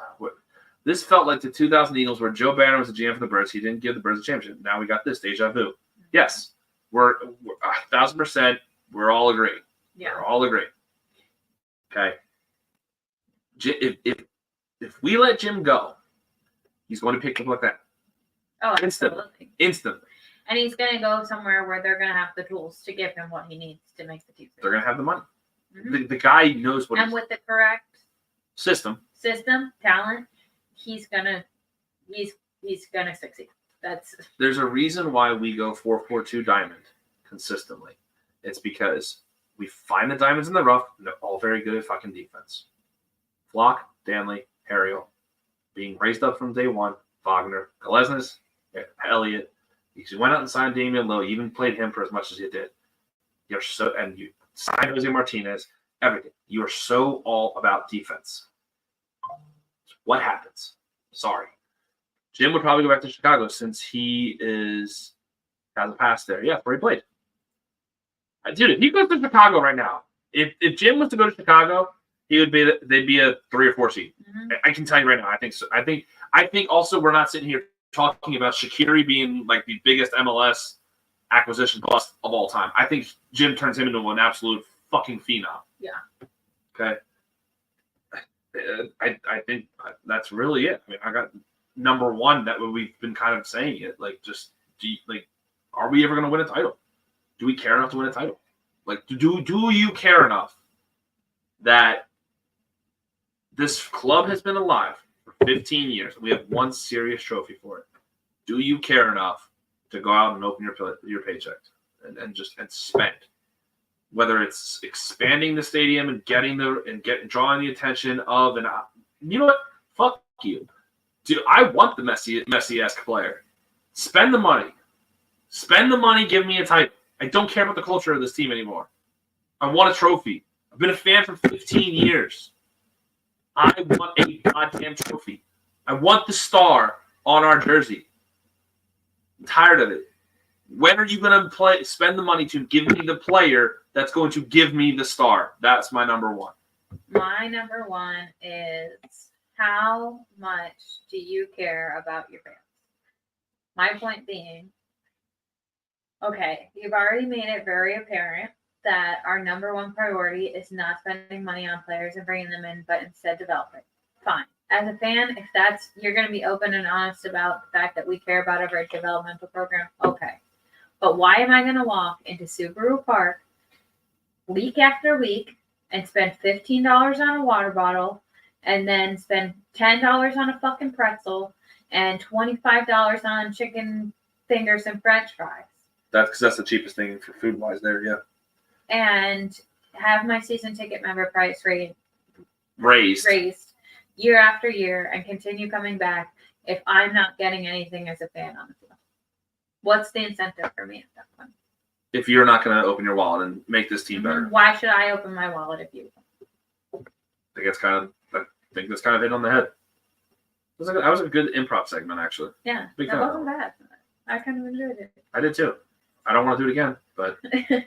[SPEAKER 3] This felt like the 2000 Eagles where Joe Banner was the GM for the Birds. He didn't give the Birds a championship. Now we got this deja vu. Yes, we're 1,000%. We're all agreeing.
[SPEAKER 2] Yeah.
[SPEAKER 3] We're all agreeing. Okay. If we let Jim go, he's going to pick up like that.
[SPEAKER 2] Oh,
[SPEAKER 3] Instantly.
[SPEAKER 2] absolutely. And he's going to go somewhere where they're going to have the tools to give him what he needs to make the team.
[SPEAKER 3] They're going to have the money.
[SPEAKER 2] Mm-hmm.
[SPEAKER 3] The guy knows what.
[SPEAKER 2] And with the correct
[SPEAKER 3] system,
[SPEAKER 2] talent, he's gonna succeed.
[SPEAKER 3] There's a reason why we go 4-4-2 diamond consistently. It's because we find the diamonds in the rough, and they're all very good at fucking defense. Flock, Danley, Harriel, being raised up from day one, Wagner, Galesnes, Elliott. You went out and signed Damian Lowe. You even played him for as much as you did. You signed Jose Martinez. Everything. You are so all about defense. What happens? Sorry. Jim would probably go back to Chicago since he has a past there. Yeah, where he played. Dude, if he goes to Chicago right now, if Jim was to go to Chicago, they'd be a 3 or 4 seed. Mm-hmm. I can tell you right now. I think so. I think also we're not sitting here talking about Shaqiri being like the biggest MLS acquisition bust of all time. I think Jim turns him into an absolute fucking phenom.
[SPEAKER 2] Yeah.
[SPEAKER 3] Okay. I think that's really it. I mean, I got number one that we've been kind of saying it. Like, just are we ever going to win a title? Do we care enough to win a title? Like, do you care enough that this club has been alive for 15 years? We have one serious trophy for it. Do you care enough to go out and open your paycheck and spend? Whether it's expanding the stadium and drawing the attention of you know what? Fuck you. Dude, I want the Messi-esque player. Spend the money. Spend the money, give me a title. I don't care about the culture of this team anymore. I want a trophy. I've been a fan for 15 years. I want a goddamn trophy. I want the star on our jersey. I'm tired of it. When are you going to spend the money to give me the player that's going to give me the star? That's my number one.
[SPEAKER 2] My number one is, how much do you care about your fans? My point being, okay, you've already made it very apparent that our number one priority is not spending money on players and bringing them in, but instead developing. Fine. As a fan, if you're going to be open and honest about the fact that we care about our developmental program, okay. But why am I going to walk into Subaru Park week after week and spend $15 on a water bottle and then spend $10 on a fucking pretzel and $25 on chicken fingers and French fries?
[SPEAKER 3] That's because that's the cheapest thing for food-wise there, yeah.
[SPEAKER 2] And have my season ticket member price
[SPEAKER 3] raised
[SPEAKER 2] year after year and continue coming back if I'm not getting anything as a fan on the field. What's the incentive for me at that point?
[SPEAKER 3] If you're not going to open your wallet and make this team better.
[SPEAKER 2] Why should I open my wallet if you?
[SPEAKER 3] I think that's kind of hit on the head. That was a good improv segment, actually.
[SPEAKER 2] Yeah, that wasn't bad. I kind of enjoyed it.
[SPEAKER 3] I did too. I don't want to do it again, but I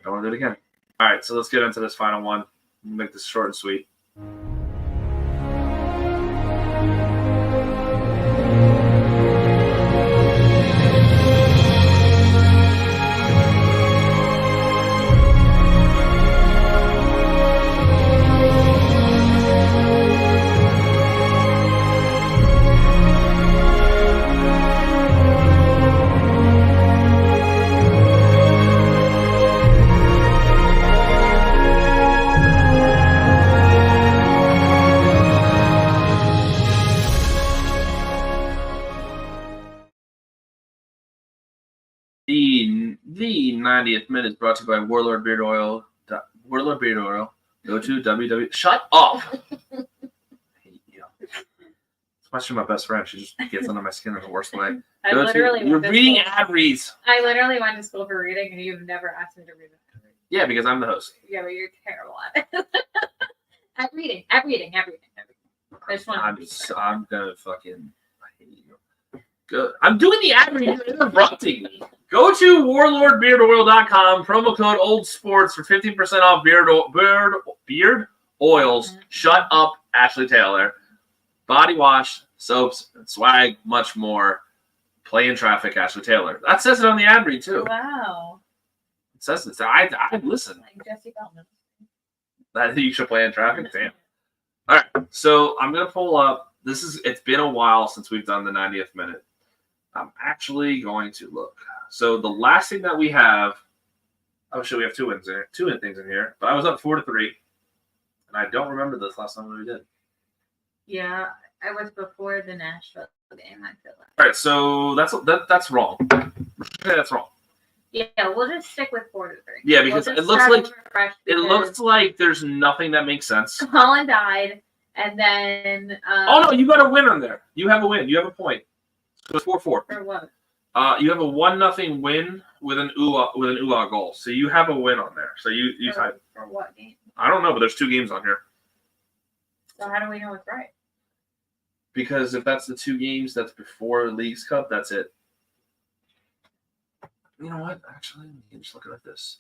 [SPEAKER 3] don't want to do it again. All right, so let's get into this final one. We'll make this short and sweet. The 90th minute is brought to you by Warlord Beard Oil. Warlord Beard Oil. Go to www. Shut up! I hate you. Especially my best friend. She just gets under my skin in the worst way. You're reading ad reads.
[SPEAKER 2] I literally went to school for reading, and you've never asked me to read an ad read.
[SPEAKER 3] Yeah, because I'm the host.
[SPEAKER 2] Yeah, but you're terrible at it. At reading. I just want
[SPEAKER 3] I'm gonna fucking. I hate you. Good. I'm doing the ad read. You're interrupting me. Go to warlordbeardoil.com, promo code OLDSPORTS for 15% off beard oils. Mm-hmm. Shut up, Ashley Taylor. Body wash, soaps, and swag, much more. Play in traffic, Ashley Taylor. That says it on the ad read, too.
[SPEAKER 2] Wow.
[SPEAKER 3] It says it. I listen.
[SPEAKER 2] Like Jesse Feldman.
[SPEAKER 3] That you should play in traffic? Damn. All right, so I'm going to pull up. It's been a while since we've done the 90th minute. I'm actually going to look. So the last thing that we have, we have two things in here, but I was up 4-3, and I don't remember this last time we did.
[SPEAKER 2] Yeah, I was before the Nashville game, I feel like.
[SPEAKER 3] All right, so that's wrong. Okay, that's wrong.
[SPEAKER 2] Yeah, we'll just stick with 4-3.
[SPEAKER 3] Yeah, because it looks like there's nothing that makes sense.
[SPEAKER 2] Colin died, And then
[SPEAKER 3] Oh no, you got a win on there. You have a win. You have a point. So it's 4-4.
[SPEAKER 2] for what?
[SPEAKER 3] You have a 1-0 win with an UA goal. So you have a win on there. So you tied.
[SPEAKER 2] For what game?
[SPEAKER 3] I don't know, but there's 2 games on here.
[SPEAKER 2] So how do we know it's right?
[SPEAKER 3] Because if that's the 2 games that's before Leagues Cup, that's it. You know what? Actually, you can just look at this.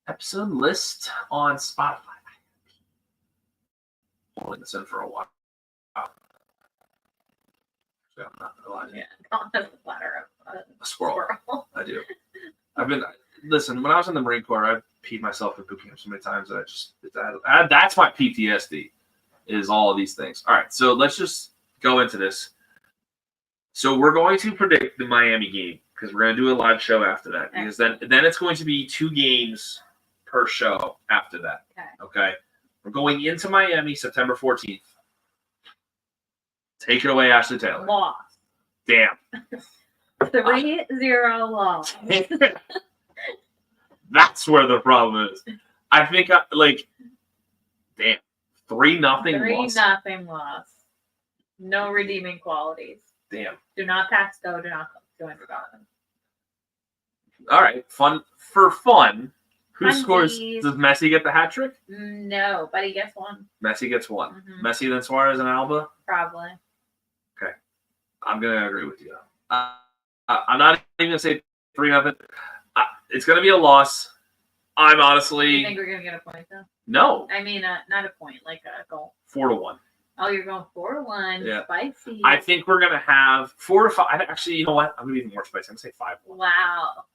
[SPEAKER 3] Episode list on Spotify. I'm holding this in for a while. I'm not gonna lie to you.
[SPEAKER 2] Yeah, Colin has a platter of
[SPEAKER 3] A squirrel.
[SPEAKER 2] squirrel.
[SPEAKER 3] I do. Listen, when I was in the Marine Corps, I peed myself in boot camp so many times that that's my PTSD, is all of these things. All right, so let's just go into this. So we're going to predict the Miami game because we're going to do a live show after that. Because then it's going to be 2 games per show after that. Okay. We're going into Miami September 14th. Take it away, Ashley Taylor.
[SPEAKER 2] Loss.
[SPEAKER 3] Damn.
[SPEAKER 2] 3-0 loss.
[SPEAKER 3] That's where the problem is. I think, damn. 3-0 loss.
[SPEAKER 2] 3-0 loss. No redeeming qualities.
[SPEAKER 3] Damn.
[SPEAKER 2] Do not pass go. Do not go into Gotham.
[SPEAKER 3] All right. Fun. Who
[SPEAKER 2] Funsies.
[SPEAKER 3] scores? Does Messi get the hat trick?
[SPEAKER 2] No, but he gets one.
[SPEAKER 3] Messi gets one.
[SPEAKER 2] Mm-hmm.
[SPEAKER 3] Messi, then Suarez, and Alba?
[SPEAKER 2] Probably.
[SPEAKER 3] Okay. I'm going to agree with you. I'm not even going to say 3-0. It's going to be a loss. I'm honestly...
[SPEAKER 2] You think we're going to get a point, though?
[SPEAKER 3] No.
[SPEAKER 2] I mean, not a point, like a goal.
[SPEAKER 3] 4-1.
[SPEAKER 2] Oh, you're going 4-1.
[SPEAKER 3] Yeah.
[SPEAKER 2] Spicy.
[SPEAKER 3] I think we're going to have 4 or 5. Actually, you know what? I'm going to be even more spicy. I'm going to say 5-1.
[SPEAKER 2] Wow.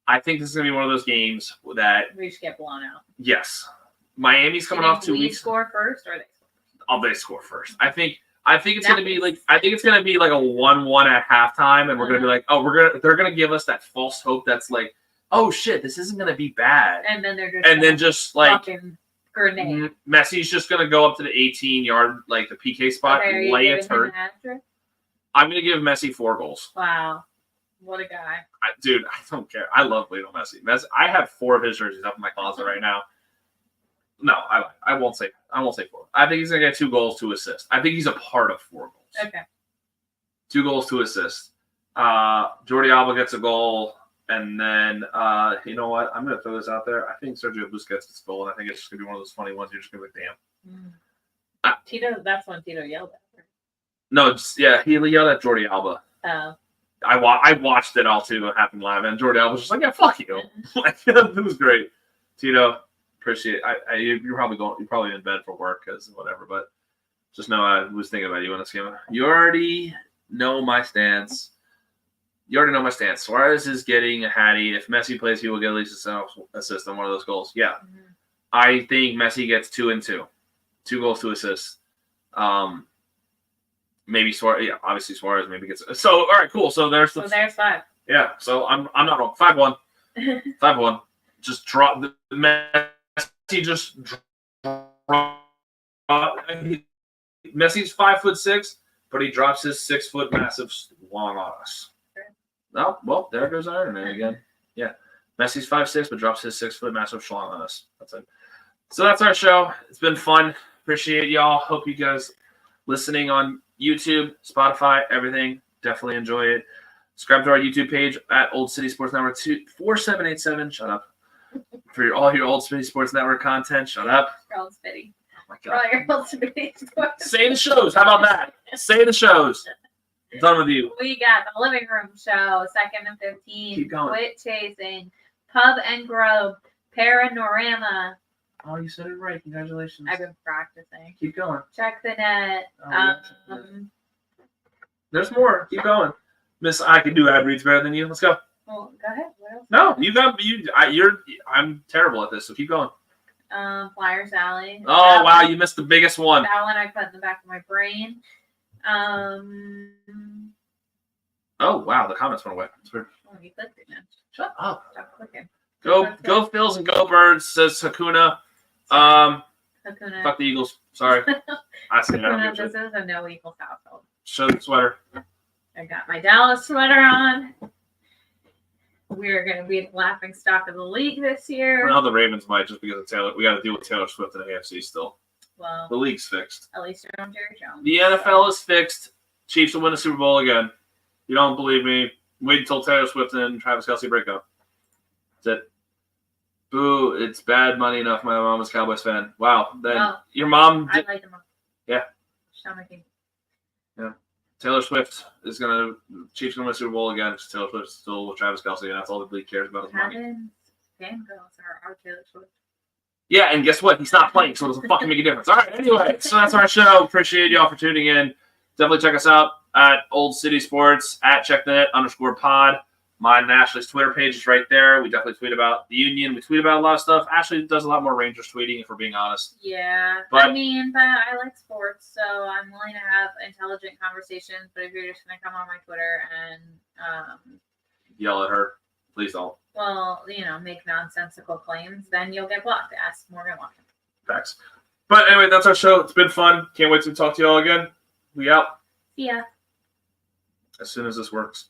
[SPEAKER 3] I think this is going to be one of those games that...
[SPEAKER 2] We just get blown out.
[SPEAKER 3] Yes. Miami's coming off 2 weeks.
[SPEAKER 2] Score first or they score first?
[SPEAKER 3] Oh, they score first. I think it's going to be like a 1-1 at halftime, and we're going to be like, they're going to give us that false hope that's like, oh shit, this isn't going to be bad.
[SPEAKER 2] And then they're just fucking grenade.
[SPEAKER 3] Messi's just going to go up to the 18-yard, like the PK spot, lay a turn. I'm going to give Messi 4 goals.
[SPEAKER 2] Wow. What a guy.
[SPEAKER 3] Dude, I don't care. I love Lionel Messi. I have 4 of his jerseys up in my closet right now. No, I won't say 4. I think he's going to get 2 goals, 2 assists. I think he's a part of 4 goals.
[SPEAKER 2] Okay.
[SPEAKER 3] 2 goals, 2 assists. Jordi Alba gets a goal. And then, you know what? I'm going to throw this out there. I think Sergio Busquets gets a goal, and I think it's just going to be one of those funny ones. You're just going to be like, damn.
[SPEAKER 2] Tito, that's when Tito yelled at her.
[SPEAKER 3] No, he yelled at Jordi Alba.
[SPEAKER 2] Oh.
[SPEAKER 3] I watched it all too. It happened live, and Jordi Alba was just like, "Yeah, fuck you." Like, it was great. Tito, appreciate. You're probably in bed for work because whatever. But just know I was thinking about you in this game. You already know my stance. Suarez is getting a hattie. If Messi plays, he will get at least a assist on one of those goals. Yeah, I think Messi gets 2 and 2, 2 goals, 2 assists. Maybe Suarez. Yeah, obviously Suarez maybe gets. So all right, cool. So there's
[SPEAKER 2] 5.
[SPEAKER 3] Yeah. So I'm not wrong. 5-1. 5-1. Just drop the Messi. Just drop. Messi's 5'6", but he drops his 6-foot massive long on us. Oh, well, there goes Iron Man again. Yeah. Messi's 5'6", but drops his 6-foot massive schlong on us. That's it. So that's our show. It's been fun. Appreciate y'all. Hope you guys listening on YouTube, Spotify, everything. Definitely enjoy it. Subscribe to our YouTube page at Old City Sports Network 4787. Shut up. For all your Old City Sports Network content, shut up.
[SPEAKER 2] Old City.
[SPEAKER 3] Oh my
[SPEAKER 2] For all
[SPEAKER 3] God.
[SPEAKER 2] your Old City Sports.
[SPEAKER 3] Say the shows. How about that? Say the shows. I'm done with you.
[SPEAKER 2] We got the Living Room Show, 2nd and 15.
[SPEAKER 3] Keep going.
[SPEAKER 2] Quit Chasing. Pub and Grove. Paranorama.
[SPEAKER 3] Oh, you said it right. Congratulations.
[SPEAKER 2] I've been practicing.
[SPEAKER 3] Keep going.
[SPEAKER 2] Check the Net.
[SPEAKER 3] Oh, yeah. There's more. Keep going. Miss, I can do ad reads better than you. Let's go.
[SPEAKER 2] Well, go ahead. What else?
[SPEAKER 3] No, I'm terrible at this, so keep going.
[SPEAKER 2] Flyers Alley.
[SPEAKER 3] Oh, wow, you missed the biggest one.
[SPEAKER 2] That one I put in the back of my brain.
[SPEAKER 3] Oh, wow, the comments went away. That's weird.
[SPEAKER 2] Oh, you clicked it now.
[SPEAKER 3] Shut up.
[SPEAKER 2] Stop clicking.
[SPEAKER 3] Go Phils and go Birds, says Hakuna.
[SPEAKER 2] Hakuna.
[SPEAKER 3] Fuck the Eagles. Sorry. I said
[SPEAKER 2] Hakuna, this is a no Eagles household.
[SPEAKER 3] Show the sweater.
[SPEAKER 2] I got my Dallas sweater on. We're going to be the laughing stock of the league this year.
[SPEAKER 3] Well, the Ravens might just because of Taylor. We got to deal with Taylor Swift and AFC still.
[SPEAKER 2] Well,
[SPEAKER 3] The league's fixed.
[SPEAKER 2] at least they're on Jerry Jones.
[SPEAKER 3] The NFL is fixed. Chiefs will win the Super Bowl again. You don't believe me? Wait until Taylor Swift and Travis Kelce break up. That's it. Boo! It's bad money enough. My mom was a Cowboys fan. Wow. Then your mom.
[SPEAKER 2] I like them.
[SPEAKER 3] Yeah.
[SPEAKER 2] She's not my team.
[SPEAKER 3] Taylor Swift is gonna. Chiefs gonna win the Super Bowl again. Taylor Swift's still with Travis Kelce, and that's all the league cares about is money.
[SPEAKER 2] Kevin's fangirls are our Taylor Swift.
[SPEAKER 3] Yeah, and guess what? He's not playing, so it doesn't fucking make a difference. All right, anyway, so that's our show. Appreciate y'all for tuning in. Definitely check us out at Old City Sports, at @checkthenet_pod. Mine and Ashley's Twitter page is right there. We definitely tweet about the Union. We tweet about a lot of stuff. Ashley does a lot more Rangers tweeting, if we're being honest.
[SPEAKER 2] Yeah,
[SPEAKER 3] But
[SPEAKER 2] I like sports, so I'm willing to have intelligent conversations. But if you're just gonna come on my Twitter and
[SPEAKER 3] yell at her. Please don't.
[SPEAKER 2] well, make nonsensical claims, then you'll get blocked. Ask Morgan Watson.
[SPEAKER 3] Facts. But anyway, that's our show. It's been fun. Can't wait to talk to y'all again. We out
[SPEAKER 2] See ya.
[SPEAKER 3] as soon as this works.